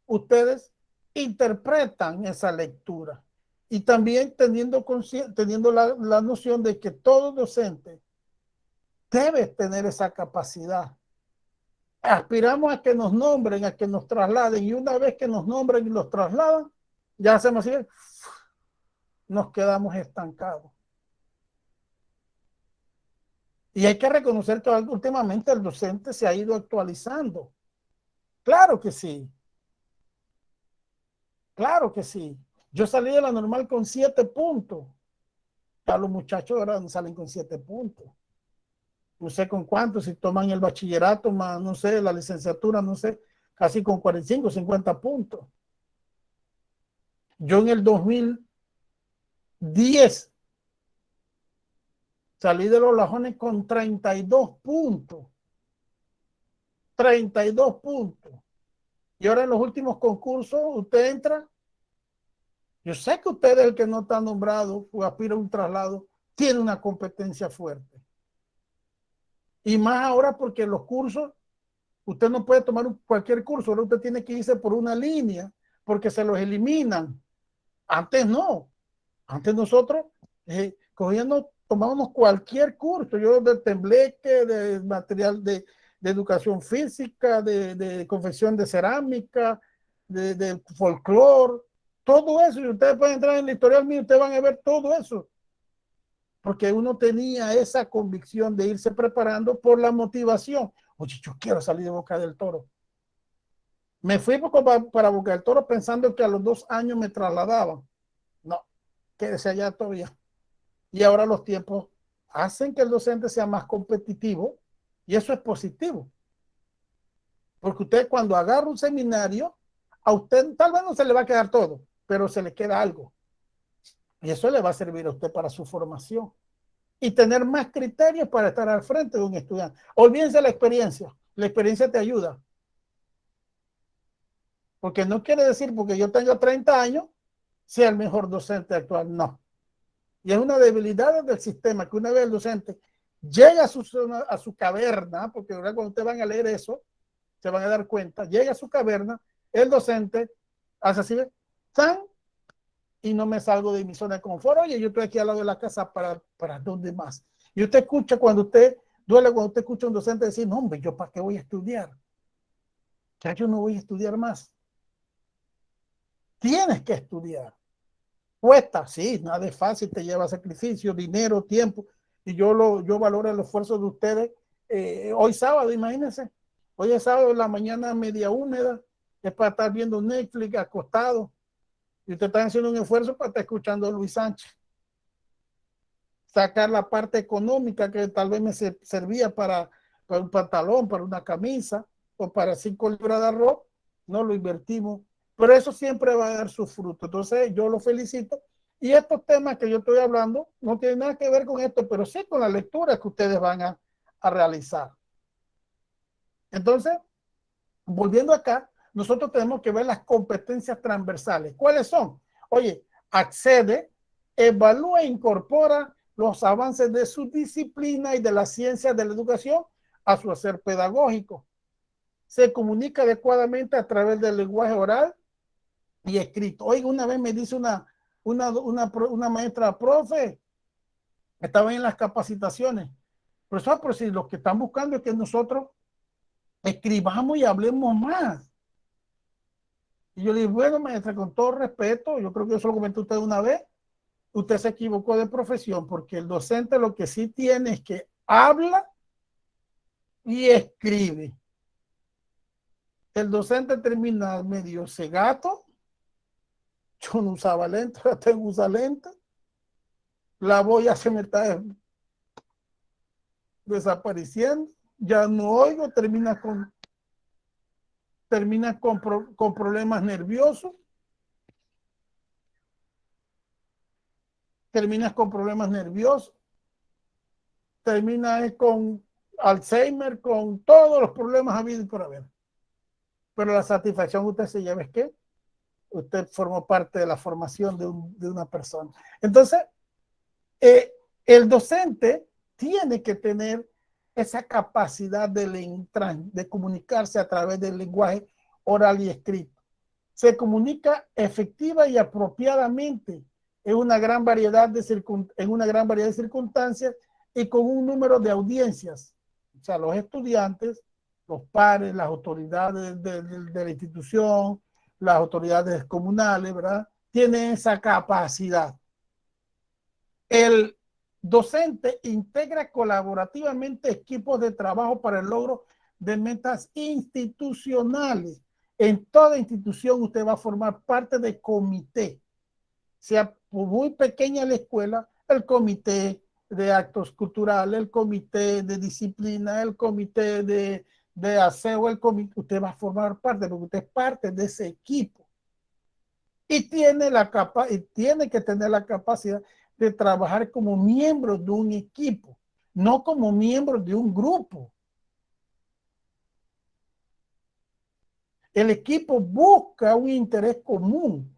ustedes interpretan esa lectura y también teniendo la noción de que todo docente debe tener esa capacidad. Aspiramos a que nos nombren, a que nos trasladen, y una vez que nos nombren y los trasladan, ya hacemos así, nos quedamos estancados. Y hay que reconocer que últimamente el docente se ha ido actualizando. Claro que sí. Claro que sí. Yo salí de la normal con 7 puntos. Ya los muchachos ahora salen con 7 puntos. No sé con cuántos, si toman el bachillerato, más, no sé, la licenciatura, no sé, casi con 45, 50 puntos. Yo en el 2010 salí de los Lajones con 32 puntos. 32 puntos. Y ahora en los últimos concursos, usted entra. Yo sé que usted es el que no está nombrado o aspira a un traslado, tiene una competencia fuerte. Y más ahora porque los cursos, usted no puede tomar cualquier curso, ahora usted tiene que irse por una línea, porque se los eliminan. Antes no. Antes nosotros tomábamos cualquier curso, yo de tembleque, de material de educación física, de confección de cerámica, de folclore, todo eso. Y ustedes pueden entrar en el historial mío, ustedes van a ver todo eso. Porque uno tenía esa convicción de irse preparando por la motivación. Oye, yo quiero salir de Boca del Toro. Me fui para Boca del Toro pensando que a los 2 años me trasladaban. No, quédese allá todavía. Y ahora los tiempos hacen que el docente sea más competitivo y eso es positivo. Porque usted cuando agarra un seminario, a usted tal vez no se le va a quedar todo, pero se le queda algo. Y eso le va a servir a usted para su formación. Y tener más criterios para estar al frente de un estudiante. Olvídense la experiencia. La experiencia te ayuda. Porque no quiere decir porque yo tengo 30 años, sea el mejor docente actual. No. Y es una debilidad del sistema que una vez el docente llega a su caverna, porque ahora cuando ustedes van a leer eso, se van a dar cuenta, llega a su caverna, el docente hace así, ¡tan! Y no me salgo de mi zona de confort. Oye, yo estoy aquí al lado de la casa para dónde más. Y usted escucha cuando usted escucha a un docente decir, no, hombre, ¿yo para qué voy a estudiar? Ya yo no voy a estudiar más. Tienes que estudiar. Cuesta, sí, nada es fácil, te lleva sacrificio, dinero, tiempo. Y yo valoro el esfuerzo de ustedes. Hoy sábado, imagínense. Hoy es sábado en la mañana media húmeda. Es para estar viendo Netflix acostado. Y ustedes están haciendo un esfuerzo para estar escuchando a Luis Sánchez. Sacar la parte económica que tal vez me servía para un pantalón, para una camisa o para 5 libras de arroz. No lo invertimos. Pero eso siempre va a dar su fruto. Entonces yo lo felicito. Y estos temas que yo estoy hablando no tienen nada que ver con esto, pero sí con la lectura que ustedes van a realizar. Entonces, volviendo acá, nosotros tenemos que ver las competencias transversales. ¿Cuáles son? Oye, accede, evalúa e incorpora los avances de su disciplina y de las ciencias de la educación a su hacer pedagógico. Se comunica adecuadamente a través del lenguaje oral y escrito. Oiga, una vez me dice una maestra, profe, estaba en las capacitaciones, profesor, pero si lo que están buscando es que nosotros escribamos y hablemos más. Y yo le digo, bueno, maestra, con todo respeto, yo creo que eso lo comentó usted una vez, usted se equivocó de profesión, porque el docente lo que sí tiene es que habla y escribe. El docente termina medio cegato. Yo no usaba lente, ahora tengo que usar lente. La voz ya se me está desapareciendo. Ya no oigo, termina con problemas nerviosos. Terminas con problemas nerviosos. Termina con Alzheimer, con todos los problemas habidos y por haber. Pero la satisfacción que usted se lleva es que usted formó parte de la formación de una persona. Entonces, el docente tiene que tener esa capacidad de comunicarse a través del lenguaje oral y escrito. Se comunica efectiva y apropiadamente en una gran variedad de circunstancias y con un número de audiencias. O sea, los estudiantes, los pares, las autoridades de la institución, las autoridades comunales, ¿verdad? Tienen esa capacidad. El docente integra colaborativamente equipos de trabajo para el logro de metas institucionales. En toda institución usted va a formar parte de comité. Sea muy pequeña la escuela, el comité de actos culturales, el comité de disciplina, el comité de aseo, usted va a formar parte, porque usted es parte de ese equipo. Y tiene que tener la capacidad de trabajar como miembro de un equipo, no como miembro de un grupo. El equipo busca un interés común.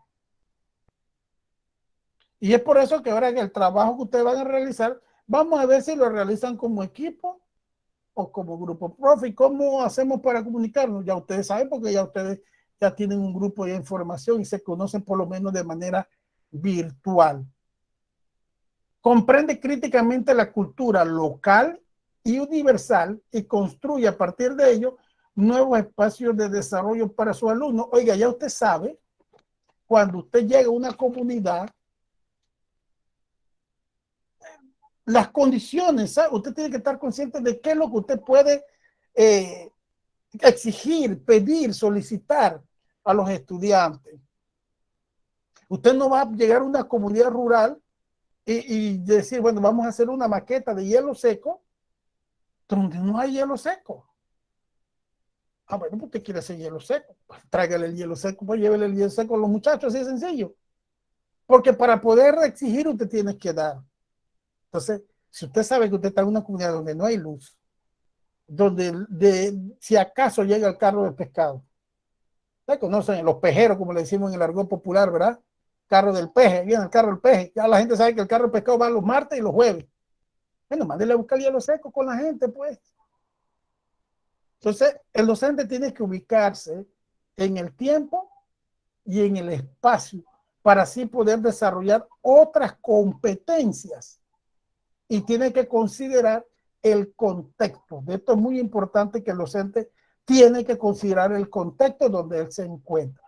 Y es por eso que ahora que el trabajo que ustedes van a realizar, vamos a ver si lo realizan como equipo o como grupo. Profe, ¿cómo hacemos para comunicarnos? Ya ustedes saben, porque ya ustedes ya tienen un grupo de información y se conocen por lo menos de manera virtual. Comprende críticamente la cultura local y universal y construye a partir de ello nuevos espacios de desarrollo para sus alumnos. Oiga, ya usted sabe, cuando usted llega a una comunidad, las condiciones, ¿sabe? Usted tiene que estar consciente de qué es lo que usted puede exigir, pedir, solicitar a los estudiantes. Usted no va a llegar a una comunidad rural y decir, bueno, vamos a hacer una maqueta de hielo seco donde no hay hielo seco. Ah, bueno, usted quiere hacer hielo seco, pues tráigale el hielo seco, pues llévele el hielo seco a los muchachos, así de sencillo. Porque para poder exigir usted tiene que dar. Entonces, si usted sabe que usted está en una comunidad donde no hay luz, donde si acaso llega el carro de pescado, ¿ustedes conocen los pejeros, como le decimos en el argot popular, verdad? Carro del peje, viene el carro del peje. Ya la gente sabe que el carro del pescado va los martes y los jueves. Bueno, mándele a buscar hielo seco con la gente, pues. Entonces, el docente tiene que ubicarse en el tiempo y en el espacio para así poder desarrollar otras competencias. Y tiene que considerar el contexto. De esto es muy importante que el docente tiene que considerar el contexto donde él se encuentra.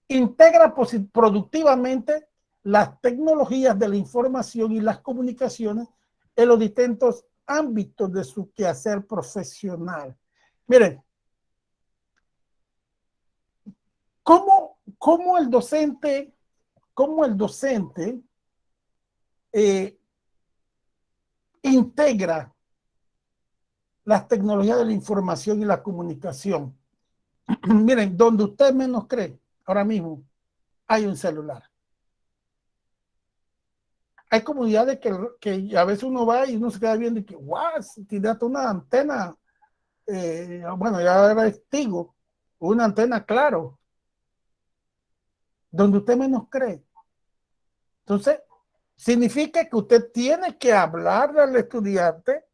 Integra productivamente las tecnologías de la información y las comunicaciones en los distintos ámbitos de su quehacer profesional. Miren, ¿cómo el docente integra las tecnologías de la información y la comunicación? Miren, donde usted menos cree, ahora mismo hay un celular. Hay comunidades que a veces uno va y uno se queda viendo y que, guau, tiene hasta una antena, bueno, ya era testigo, una antena claro, donde usted menos cree. Entonces, significa que usted tiene que hablarle al estudiante,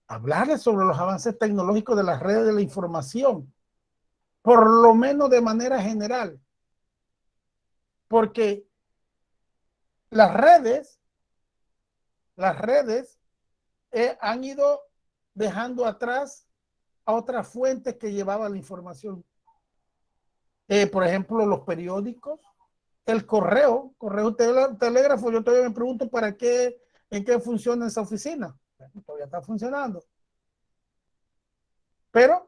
hablarle sobre los avances tecnológicos de las redes de la información, por lo menos de manera general, porque las redes han ido dejando atrás a otras fuentes que llevaban la información. Por ejemplo, los periódicos, el correo telégrafo. Yo todavía me pregunto en qué funciona esa oficina. Bueno, todavía está funcionando. Pero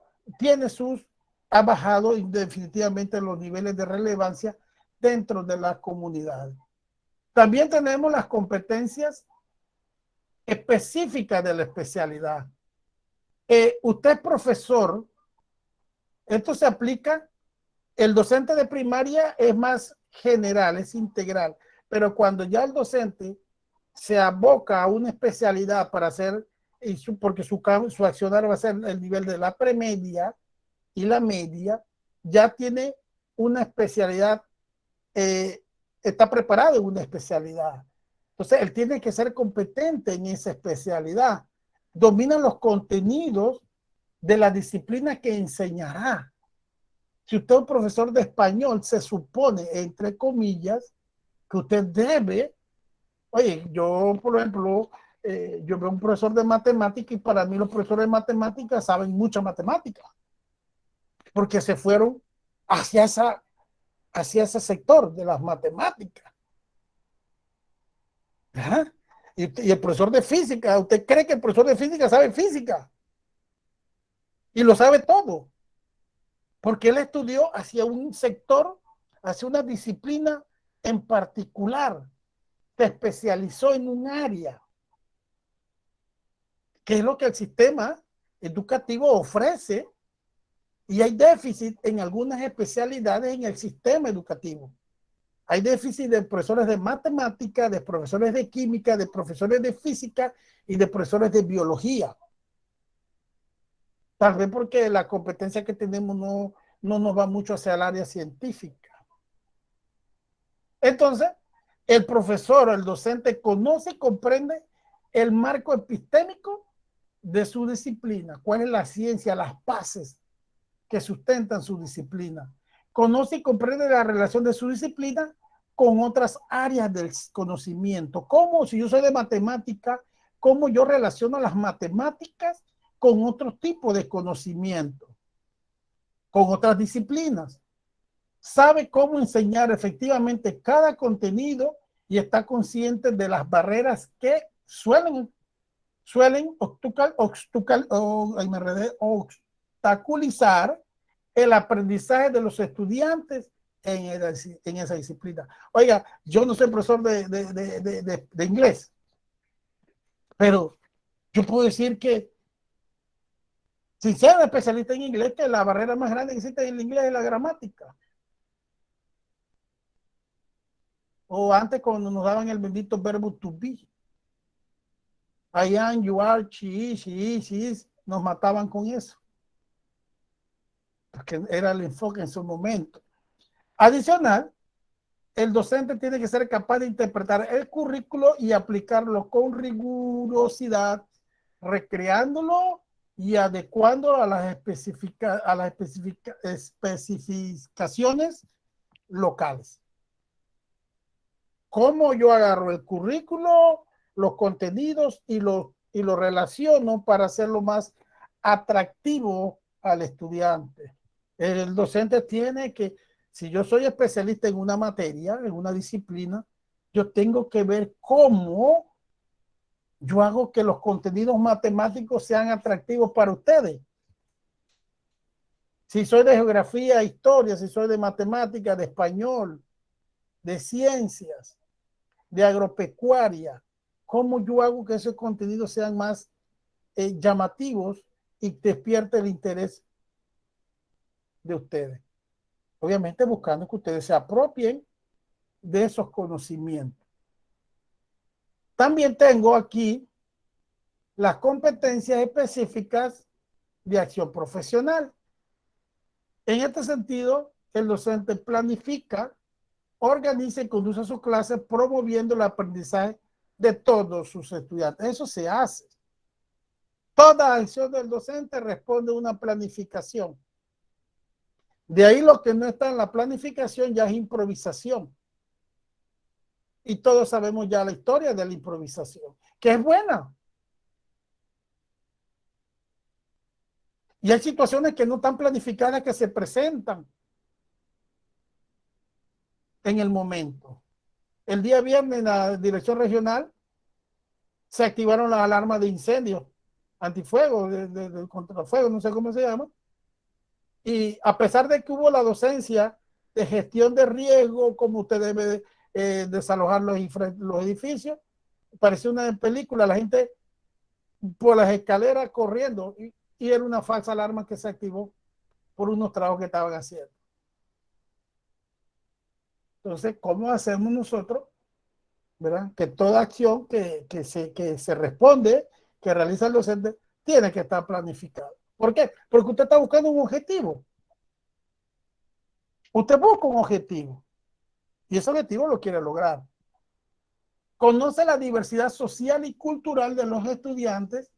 ha bajado definitivamente los niveles de relevancia dentro de la comunidad. También tenemos las competencias específicas de la especialidad. Usted es profesor, esto se aplica, el docente de primaria es más general, es integral, pero cuando ya el docente se aboca a una especialidad para hacer, porque su accionar va a ser el nivel de la premedia y la media, ya tiene una especialidad, está preparado en una especialidad. Entonces, él tiene que ser competente en esa especialidad. Domina los contenidos de la disciplina que enseñará. Si usted es un profesor de español, se supone, entre comillas, que usted debe, oye, yo, por ejemplo, yo veo un profesor de matemática y para mí los profesores de matemáticas saben mucha matemática, porque se fueron hacia ese sector de las matemáticas. ¿Ah? Y el profesor de física, ¿usted cree que el profesor de física sabe física? Y lo sabe todo. Porque él estudió hacia un sector, hacia una disciplina en particular. Se especializó en un área. Que es lo que el sistema educativo ofrece. Y hay déficit en algunas especialidades en el sistema educativo. Hay déficit de profesores de matemática, de profesores de química, de profesores de física y de profesores de biología. Tal vez porque la competencia que tenemos no nos va mucho hacia el área científica. Entonces, el profesor o el docente conoce y comprende el marco epistémico de su disciplina. ¿Cuál es la ciencia, las bases que sustentan su disciplina. Conoce y comprende la relación de su disciplina con otras áreas del conocimiento. Como si yo soy de matemática, cómo yo relaciono las matemáticas con otro tipo de conocimiento, con otras disciplinas. Sabe cómo enseñar efectivamente cada contenido y está consciente de las barreras que suelen obstaculizar el aprendizaje de los estudiantes en esa disciplina. Oiga, yo no soy profesor de inglés, pero yo puedo decir que, sin ser un especialista en inglés, que la barrera más grande que existe en el inglés es la gramática. O antes, cuando nos daban el bendito verbo to be. I am, you are, she is, nos mataban con eso. Porque era el enfoque en su momento. Adicional, el docente tiene que ser capaz de interpretar el currículo y aplicarlo con rigurosidad, recreándolo y adecuándolo a las especificaciones locales. ¿Cómo yo agarro el currículo, los contenidos y lo relaciono para hacerlo más atractivo al estudiante? El docente tiene que, si yo soy especialista en una materia, en una disciplina, yo tengo que ver cómo yo hago que los contenidos matemáticos sean atractivos para ustedes. Si soy de geografía, historia, si soy de matemática, de español, de ciencias, de agropecuaria, cómo yo hago que esos contenidos sean más llamativos y despierte el interés de ustedes. Obviamente buscando que ustedes se apropien de esos conocimientos. También tengo aquí las competencias específicas de acción profesional. En este sentido, el docente planifica, organiza y conduce sus clases promoviendo el aprendizaje de todos sus estudiantes. Eso se hace. Toda acción del docente responde a una planificación. De ahí lo que no está en la planificación ya es improvisación. Y todos sabemos ya la historia de la improvisación, que es buena. Y hay situaciones que no están planificadas que se presentan en el momento. El día viernes en la dirección regional se activaron las alarmas de incendio, antifuego, de contrafuego, no sé cómo se llama. Y a pesar de que hubo la docencia de gestión de riesgo, como usted debe desalojar los edificios, pareció una película, la gente por las escaleras corriendo y era una falsa alarma que se activó por unos trabajos que estaban haciendo. Entonces, ¿cómo hacemos nosotros, verdad? Que toda acción que se responde, que realiza el docente, tiene que estar planificada. ¿Por qué? Porque usted está buscando un objetivo. Usted busca un objetivo y ese objetivo lo quiere lograr. Conoce la diversidad social y cultural de los estudiantes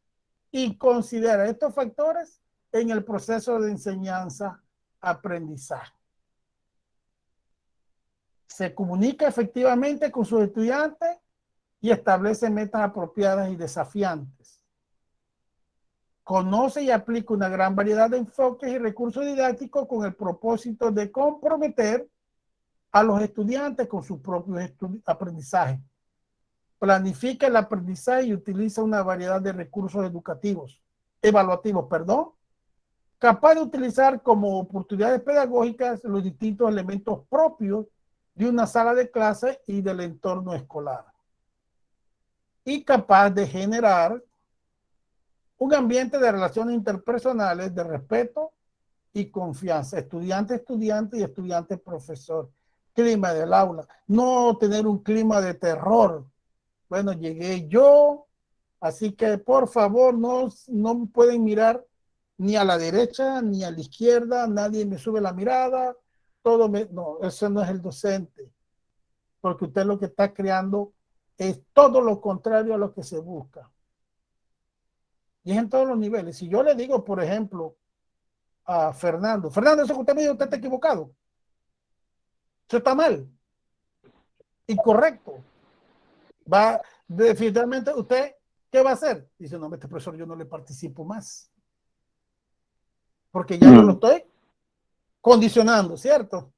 y considera estos factores en el proceso de enseñanza-aprendizaje. Se comunica efectivamente con sus estudiantes y establece metas apropiadas y desafiantes. Conoce y aplica una gran variedad de enfoques y recursos didácticos con el propósito de comprometer a los estudiantes con su propio aprendizaje. Planifica el aprendizaje y utiliza una variedad de recursos evaluativos, capaz de utilizar como oportunidades pedagógicas los distintos elementos propios de una sala de clase y del entorno escolar. Y capaz de generar un ambiente de relaciones interpersonales de respeto y confianza, estudiante-estudiante y estudiante-profesor. Clima del aula, no tener un clima de terror. Bueno, llegué yo, así que por favor no pueden mirar ni a la derecha ni a la izquierda, nadie me sube la mirada, no, eso no es el docente, porque usted lo que está creando es todo lo contrario a lo que se busca. Y es en todos los niveles. Si yo le digo, por ejemplo, a Fernando. Fernando, eso que usted me dijo, usted está equivocado. Eso está mal. Incorrecto. Va, definitivamente, usted, ¿qué va a hacer? Dice, no, este profesor yo no le participo más. Porque ya yo lo estoy condicionando, ¿cierto?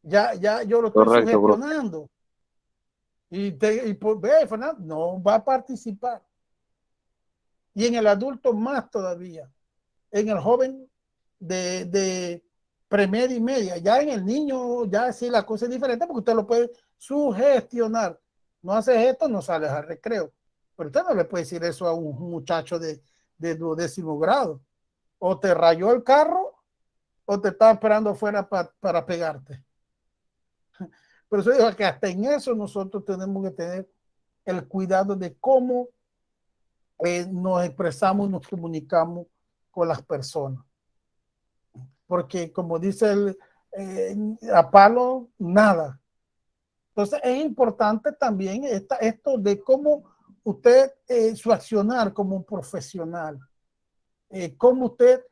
Ya yo lo estoy Correcto, bro. sugestionando. Y pues, ve, Fernando, no va a participar. Y en el adulto más todavía. En el joven de premedia y media. Ya en el niño, ya sí la cosa es diferente porque usted lo puede sugestionar. No haces esto, no sales al recreo. Pero usted no le puede decir eso a un muchacho de 12º grado. O te rayó el carro o te está esperando afuera para pegarte. Por eso digo que hasta en eso nosotros tenemos que tener el cuidado de cómo nos expresamos, nos comunicamos con las personas. Porque como dice a palo, nada. Entonces es importante también esto de cómo usted, su accionar como un profesional, cómo usted,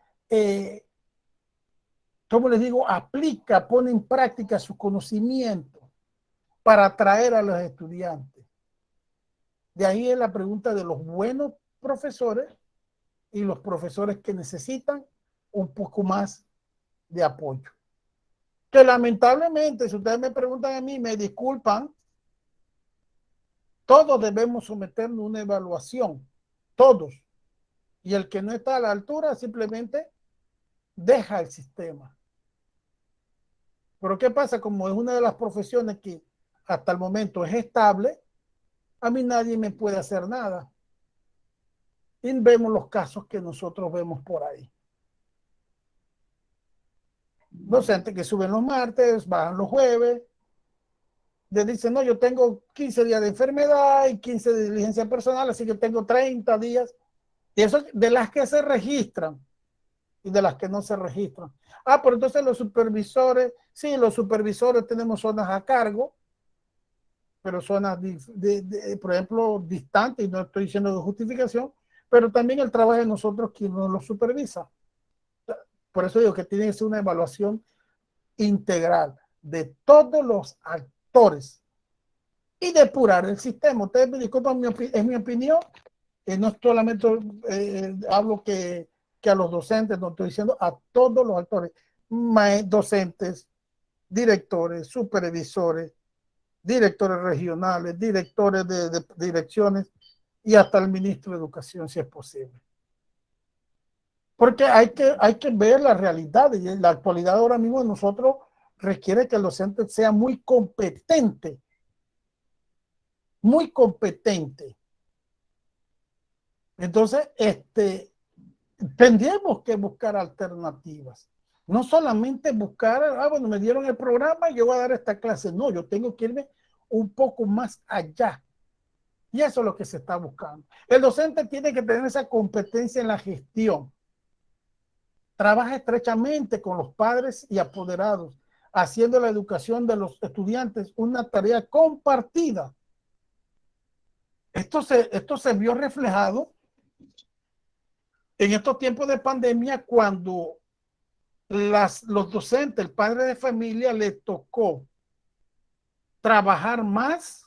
como les digo, aplica, pone en práctica su conocimiento para atraer a los estudiantes. De ahí es la pregunta de los buenos profesores y los profesores que necesitan un poco más de apoyo. Que lamentablemente, si ustedes me preguntan a mí, me disculpan, todos debemos someternos a una evaluación, todos. Y el que no está a la altura simplemente deja el sistema. Pero ¿qué pasa? Como es una de las profesiones que hasta el momento es estable, a mí nadie me puede hacer nada. Y vemos los casos que nosotros vemos por ahí. Docentes que suben los martes, bajan los jueves, le dicen, no, yo tengo 15 días de enfermedad y 15 de diligencia personal, así que tengo 30 días. Y eso de las que se registran y de las que no se registran. Ah, pero entonces los supervisores, sí, los supervisores tenemos zonas a cargo, pero zonas, por ejemplo, distantes, y no estoy diciendo de justificación, pero también el trabajo de nosotros quien nos lo supervisa. Por eso digo que tiene que ser una evaluación integral de todos los actores y depurar el sistema. Ustedes me disculpan, es mi opinión, no solamente hablo que a los docentes, no estoy diciendo a todos los actores, docentes, directores, supervisores, directores regionales, directores de direcciones y hasta el ministro de Educación, si es posible. Porque hay que ver la realidad, y la actualidad ahora mismo de nosotros requiere que el docente sea muy competente. Muy competente. Entonces, tendríamos que buscar alternativas. No solamente buscar, bueno, me dieron el programa y yo voy a dar esta clase. No, yo tengo que irme un poco más allá. Y eso es lo que se está buscando. El docente tiene que tener esa competencia en la gestión. Trabaja estrechamente con los padres y apoderados, haciendo la educación de los estudiantes una tarea compartida. Esto se vio reflejado en estos tiempos de pandemia cuando los docentes, el padre de familia, le tocó trabajar más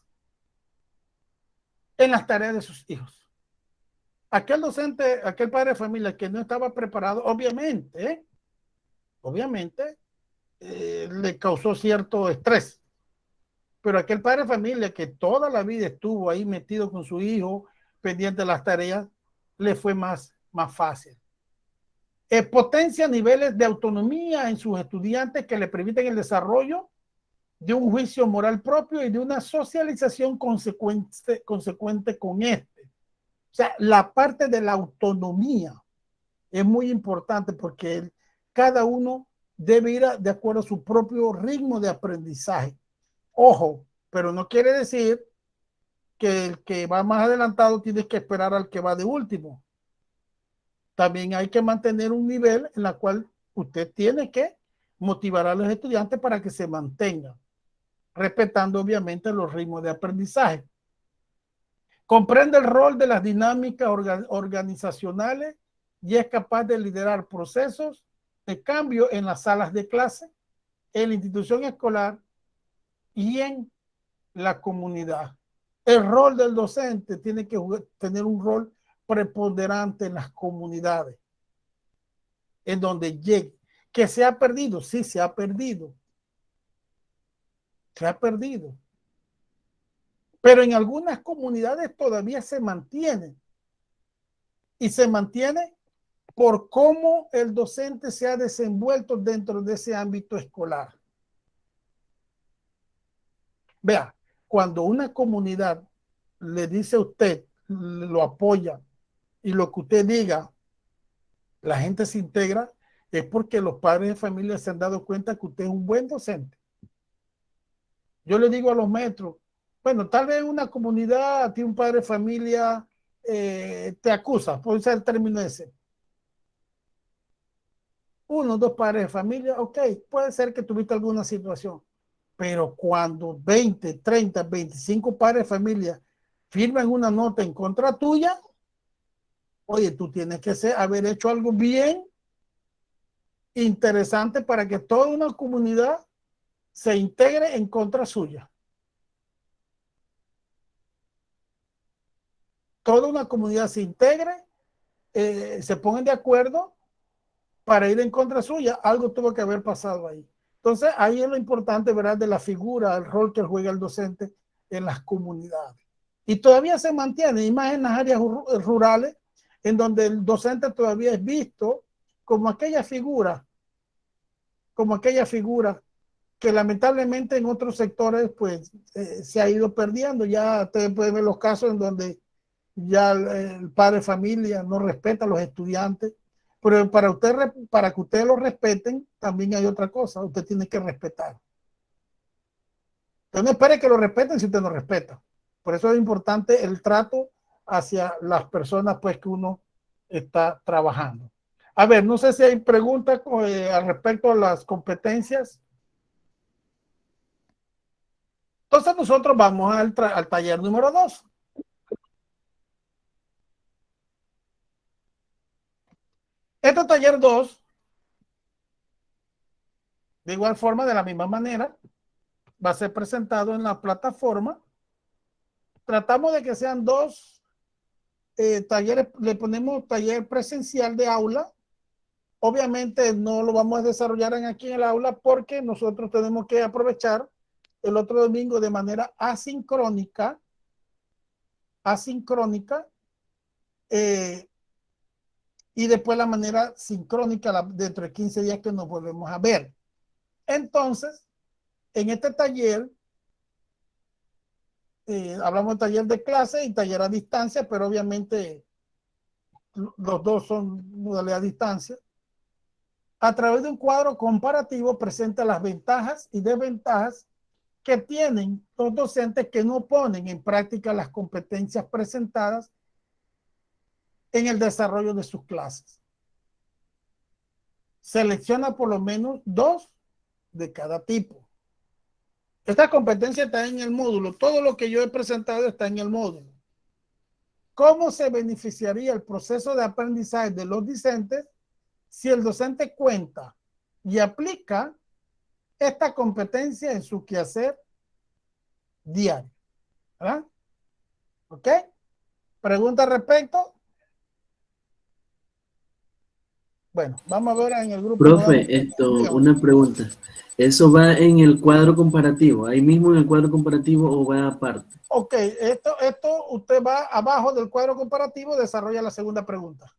en las tareas de sus hijos. Aquel docente, aquel padre de familia que no estaba preparado, obviamente, le causó cierto estrés. Pero aquel padre de familia que toda la vida estuvo ahí metido con su hijo, pendiente de las tareas, le fue más fácil. Potencia niveles de autonomía en sus estudiantes que le permiten el desarrollo de un juicio moral propio y de una socialización consecuente con este. O sea, la parte de la autonomía es muy importante porque cada uno debe ir de acuerdo a su propio ritmo de aprendizaje. Ojo, pero no quiere decir que el que va más adelantado tiene que esperar al que va de último. También hay que mantener un nivel en el cual usted tiene que motivar a los estudiantes para que se mantengan, respetando obviamente los ritmos de aprendizaje. Comprende el rol de las dinámicas organizacionales y es capaz de liderar procesos de cambio en las salas de clase, en la institución escolar y en la comunidad. El rol del docente tiene que tener un rol preponderante en las comunidades, en donde llegue. Que se ha perdido, sí, se ha perdido. Se ha perdido. Pero en algunas comunidades todavía se mantiene. Y se mantiene por cómo el docente se ha desenvuelto dentro de ese ámbito escolar. Vea, cuando una comunidad le dice a usted, lo apoya, y lo que usted diga, la gente se integra, es porque los padres de familia se han dado cuenta que usted es un buen docente. Yo le digo a los maestros, bueno, tal vez una comunidad, a ti un padre de familia te acusa, por usar el término ese. Uno o dos padres de familia, ok, puede ser que tuviste alguna situación, pero cuando 20, 30, 25 padres de familia firman una nota en contra tuya, oye, tú tienes que haber hecho algo bien interesante para que toda una comunidad se integre en contra suya. Toda una comunidad se integre, se pongan de acuerdo para ir en contra suya. Algo tuvo que haber pasado ahí. Entonces, ahí es lo importante, ¿verdad?, de la figura, el rol que juega el docente en las comunidades. Y todavía se mantiene, y más en las áreas rurales, en donde el docente todavía es visto como aquella figura que lamentablemente en otros sectores pues se ha ido perdiendo. Ya ustedes pueden ver los casos en donde ya el padre de familia no respeta a los estudiantes, pero para que ustedes lo respeten, también hay otra cosa, usted tiene que respetar. Usted no espere que lo respeten si usted no respeta. Por eso es importante el trato hacia las personas pues que uno está trabajando. A ver, no sé si hay preguntas al respecto a las competencias. Entonces nosotros vamos al taller número 2. Este taller 2, de igual forma, de la misma manera, va a ser presentado en la plataforma. Tratamos de que sean 2 talleres, le ponemos taller presencial de aula. Obviamente no lo vamos a desarrollar aquí en el aula porque nosotros tenemos que aprovechar el otro domingo de manera asincrónica, y después la manera sincrónica dentro de 15 días que nos volvemos a ver. Entonces, en este taller, hablamos de taller de clase y taller a distancia, pero obviamente los dos son modalidad a distancia. A través de un cuadro comparativo presenta las ventajas y desventajas que tienen los docentes que no ponen en práctica las competencias presentadas en el desarrollo de sus clases. Selecciona por lo menos 2 de cada tipo. Esta competencia está en el módulo. Todo lo que yo he presentado está en el módulo. ¿Cómo se beneficiaría el proceso de aprendizaje de los docentes si el docente cuenta y aplica esta competencia en su quehacer diario? ¿Verdad? ¿Ok? ¿Pregunta al respecto? Bueno, vamos a ver en el grupo. Profe, una pregunta. ¿Eso va en el cuadro comparativo? ¿Ahí mismo en el cuadro comparativo o va aparte? Ok, esto usted va abajo del cuadro comparativo, desarrolla la segunda pregunta.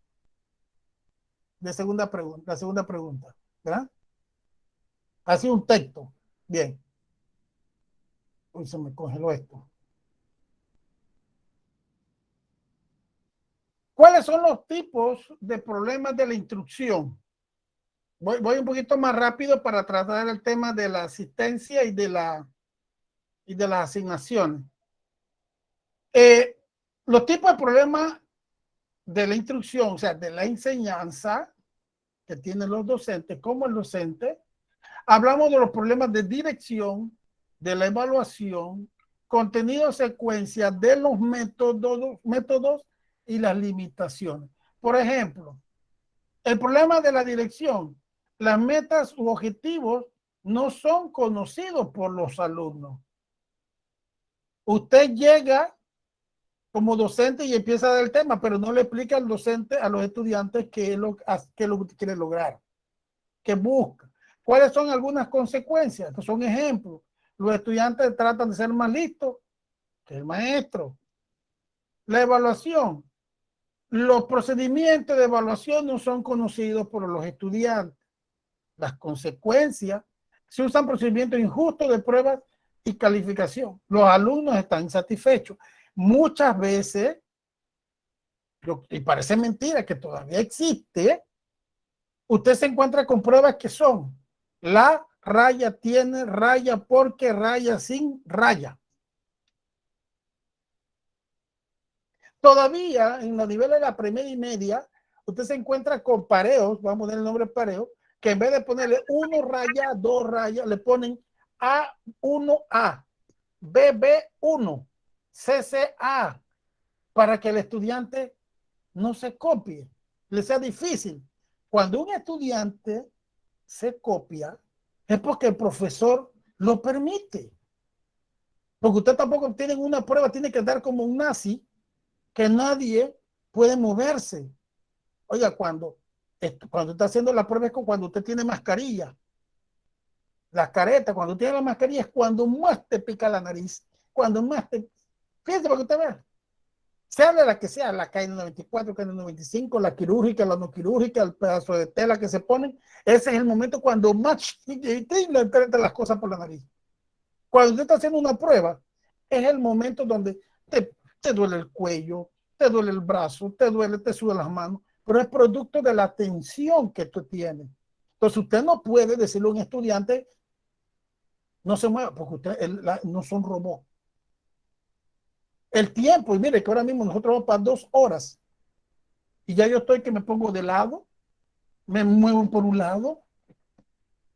La segunda pregunta, ¿verdad? Así un texto. Bien. Uy, se me congeló esto. ¿Cuáles son los tipos de problemas de la instrucción? Voy un poquito más rápido para tratar el tema de la asistencia y de las asignaciones. Los tipos de problemas de la instrucción, o sea, de la enseñanza que tienen los docentes como el docente. Hablamos de los problemas de dirección, de la evaluación, contenido, secuencia de los métodos y las limitaciones. Por ejemplo, el problema de la dirección. Las metas u objetivos no son conocidos por los alumnos. Usted llega como docente y empieza a dar el tema, pero no le explica al docente, a los estudiantes qué es lo que quiere lograr, qué busca. ¿Cuáles son algunas consecuencias? Estos son ejemplos. Los estudiantes tratan de ser más listos que el maestro. La evaluación. Los procedimientos de evaluación no son conocidos por los estudiantes. Las consecuencias. Se usan procedimientos injustos de pruebas y calificación. Los alumnos están insatisfechos. Muchas veces, y parece mentira que todavía existe, usted se encuentra con pruebas que son la raya tiene raya porque raya sin raya. Todavía en los niveles de la primera y media, usted se encuentra con pareos, vamos a poner el nombre pareo, que en vez de ponerle 1 raya, 2 rayas, le ponen A1A, BB1, CCA, para que el estudiante no se copie, le sea difícil. Cuando un estudiante se copia, es porque el profesor lo permite. Porque usted tampoco tiene una prueba, tiene que dar como un nazi, que nadie puede moverse. Oiga, cuando está haciendo la prueba es cuando usted tiene mascarilla. La careta, cuando tiene la mascarilla es cuando más te pica la nariz, cuando más te... Fíjense para que usted vea. Sea de la que sea, la KN94, KN95, la quirúrgica, la no quirúrgica, el pedazo de tela que se ponen, ese es el momento cuando más le entran las cosas por la nariz. Cuando usted está haciendo una prueba, es el momento donde te duele el cuello, te duele el brazo, te sudan las manos, pero es producto de la tensión que tú tienes. Entonces usted no puede decirle a un estudiante, no se mueva, porque usted no son robots. El tiempo, y mire que ahora mismo nosotros vamos para 2 horas, y ya yo estoy que me pongo de lado, me muevo por un lado,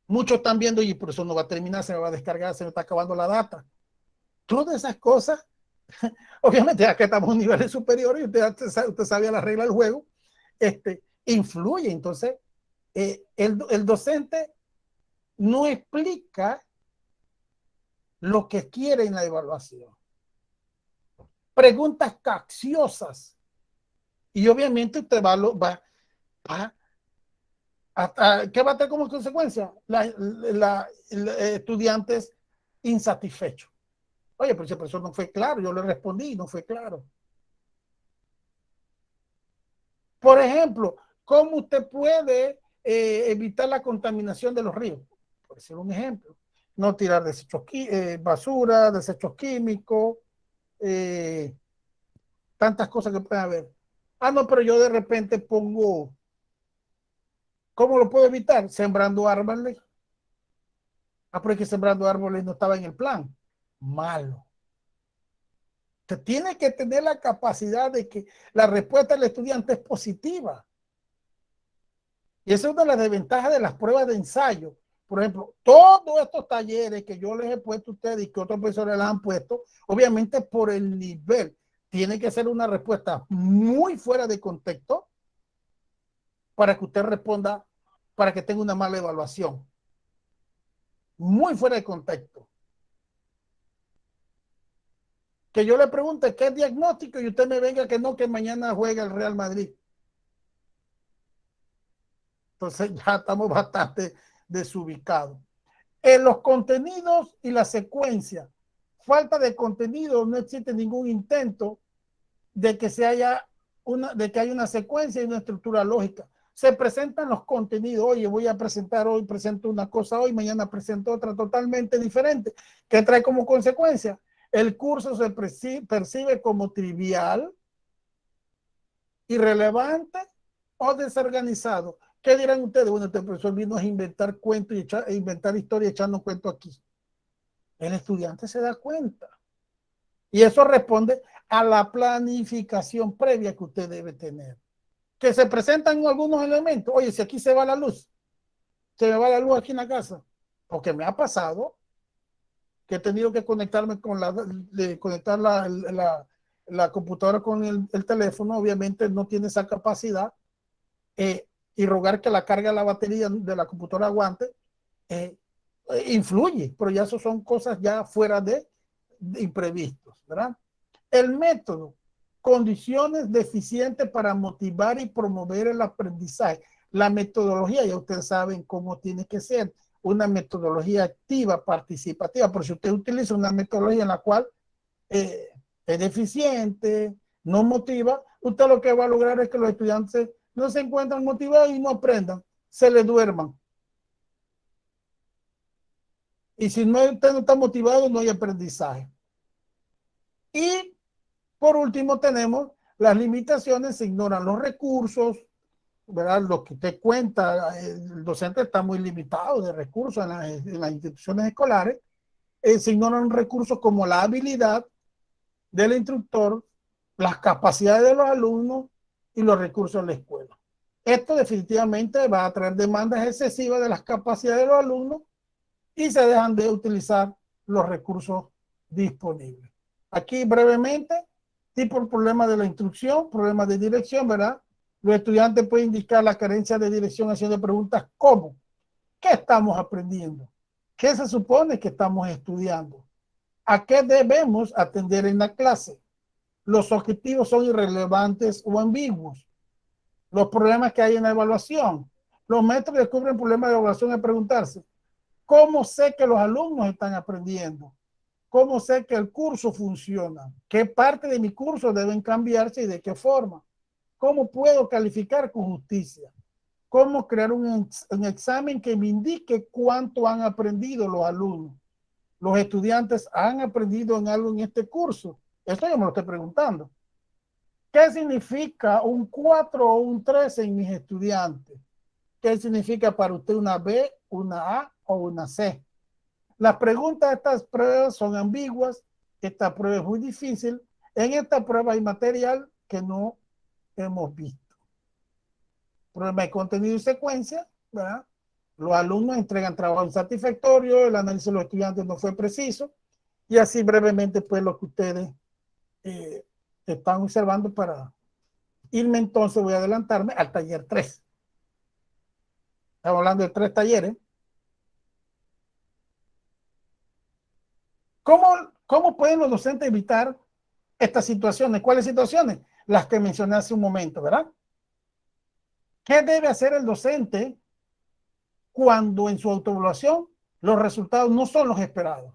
muchos están viendo y por eso no va a terminar, se me va a descargar, se me está acabando la data. Todas esas cosas, obviamente ya que estamos en niveles superiores y usted sabía la regla del juego, influye. Entonces, el docente no explica lo que quiere en la evaluación. Preguntas capciosas. Y obviamente usted ¿qué va a tener como consecuencia? Estudiantes insatisfechos. Oye, pero ese profesor no fue claro, yo le respondí, no fue claro. Por ejemplo, ¿cómo usted puede evitar la contaminación de los ríos? Por decir un ejemplo. No tirar desechos, basura, desechos químicos, tantas cosas que pueden haber. Ah, no, pero yo de repente pongo, ¿cómo lo puedo evitar? Sembrando árboles. Ah, pero es que sembrando árboles no estaba en el plan. Malo. Usted tiene que tener la capacidad de que la respuesta del estudiante es positiva. Y esa es una de las desventajas de las pruebas de ensayo. Por ejemplo, todos estos talleres que yo les he puesto a ustedes y que otros profesores les han puesto, obviamente por el nivel, tiene que ser una respuesta muy fuera de contexto para que usted responda, para que tenga una mala evaluación. Muy fuera de contexto. Que yo le pregunte qué es diagnóstico y usted me venga que no, que mañana juega el Real Madrid. Entonces ya estamos bastante desubicados. En los contenidos y la secuencia, falta de contenido, no existe ningún intento de que haya una secuencia y una estructura lógica. Se presentan los contenidos, oye, voy a presentar hoy, presento una cosa hoy, mañana presento otra totalmente diferente, que trae como consecuencia, el curso se percibe como trivial, irrelevante o desorganizado. ¿Qué dirán ustedes? Bueno, este profesor vino a inventar cuentos y inventar historias echando cuentos aquí. El estudiante se da cuenta. Y eso responde a la planificación previa que usted debe tener. Que se presentan algunos elementos. Oye, si aquí se va la luz, se me va la luz aquí en la casa. Porque me ha pasado que he tenido que conectarme con conectar la computadora con el teléfono. Obviamente no tiene esa capacidad. Y y rogar que la carga de la batería de la computadora aguante, influye, pero ya eso son cosas ya fuera de imprevistos, ¿verdad? El método, condiciones deficientes para motivar y promover el aprendizaje. La metodología, ya ustedes saben cómo tiene que ser, una metodología activa, participativa, pero si usted utiliza una metodología en la cual es deficiente, no motiva, usted lo que va a lograr es que los estudiantes no se encuentran motivados y no aprendan, se les duerman. Y si no, usted no está motivado, no hay aprendizaje. Y por último tenemos las limitaciones, se ignoran los recursos, ¿verdad? Lo que usted cuenta, el docente está muy limitado de recursos en las instituciones escolares, se ignoran recursos como la habilidad del instructor, las capacidades de los alumnos y los recursos de la escuela. Esto definitivamente va a traer demandas excesivas de las capacidades de los alumnos y se dejan de utilizar los recursos disponibles. Aquí brevemente, tipo el problema de la instrucción, problema de dirección, ¿verdad? Los estudiantes pueden indicar la carencia de dirección haciendo preguntas como, ¿qué estamos aprendiendo? ¿Qué se supone que estamos estudiando? ¿A qué debemos atender en la clase? Los objetivos son irrelevantes o ambiguos. Los problemas que hay en la evaluación. Los maestros descubren problemas de evaluación al preguntarse, ¿cómo sé que los alumnos están aprendiendo? ¿Cómo sé que el curso funciona? ¿Qué parte de mi curso deben cambiarse y de qué forma? ¿Cómo puedo calificar con justicia? ¿Cómo crear un examen que me indique cuánto han aprendido los alumnos? ¿Los estudiantes han aprendido en algo en este curso? Esto yo me lo estoy preguntando. ¿Qué significa un 4 o un 3 en mis estudiantes? ¿Qué significa para usted una B, una A o una C? Las preguntas de estas pruebas son ambiguas. Esta prueba es muy difícil. En esta prueba hay material que no hemos visto. Problema de contenido y secuencia, ¿verdad? Los alumnos entregan trabajo insatisfactorio, el análisis de los estudiantes no fue preciso, y así brevemente pues lo que ustedes están observando para irme entonces, voy a adelantarme al taller 3. Estamos hablando de 3 talleres. ¿Cómo pueden los docentes evitar estas situaciones? ¿Cuáles situaciones? Las que mencioné hace un momento, ¿verdad? ¿Qué debe hacer el docente cuando en su autoevaluación los resultados no son los esperados?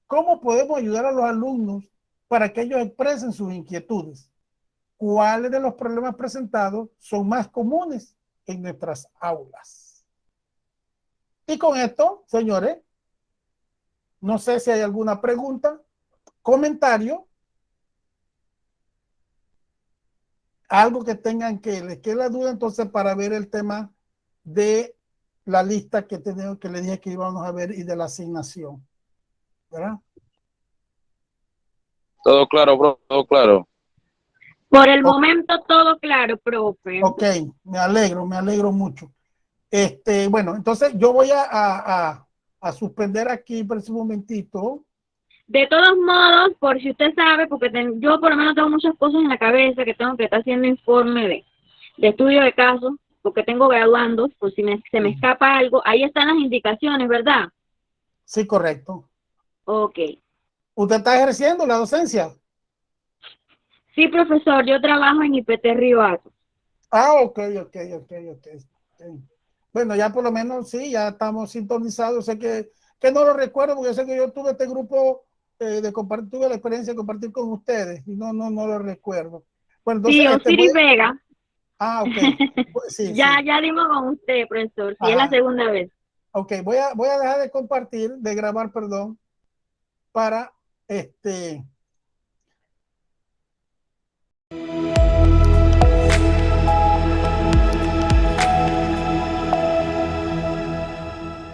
¿Cómo podemos ayudar a los alumnos para que ellos expresen sus inquietudes? ¿Cuáles de los problemas presentados son más comunes en nuestras aulas? Y con esto, señores, no sé si hay alguna pregunta, comentario, algo que tengan que les quede la duda entonces para ver el tema de la lista que tenemos, que les dije que íbamos a ver y de la asignación, ¿verdad? Todo claro, bro, todo claro. Por el momento todo claro, profe. Ok, me alegro mucho. Bueno, entonces yo voy a suspender aquí por ese momentito. De todos modos, por si usted sabe, porque yo por lo menos tengo muchas cosas en la cabeza que tengo que estar haciendo informe de estudio de casos, porque tengo graduandos, por si se me escapa algo, ahí están las indicaciones, ¿verdad? Sí, correcto. Ok. ¿Usted está ejerciendo la docencia? Sí, profesor, yo trabajo en IPT Río Hato. Ah, ok. Bueno, ya por lo menos sí, ya estamos sintonizados. Sé que no lo recuerdo porque sé que yo tuve este grupo de compartir, tuve la experiencia de compartir con ustedes y no lo recuerdo. Bueno, entonces, Sí, Osiris Vega. Ah, ok. Sí, ya, sí. ya dimos con usted, profesor. Sí, Ajá. es la segunda vez. Ok, voy a dejar de compartir, de grabar, perdón, para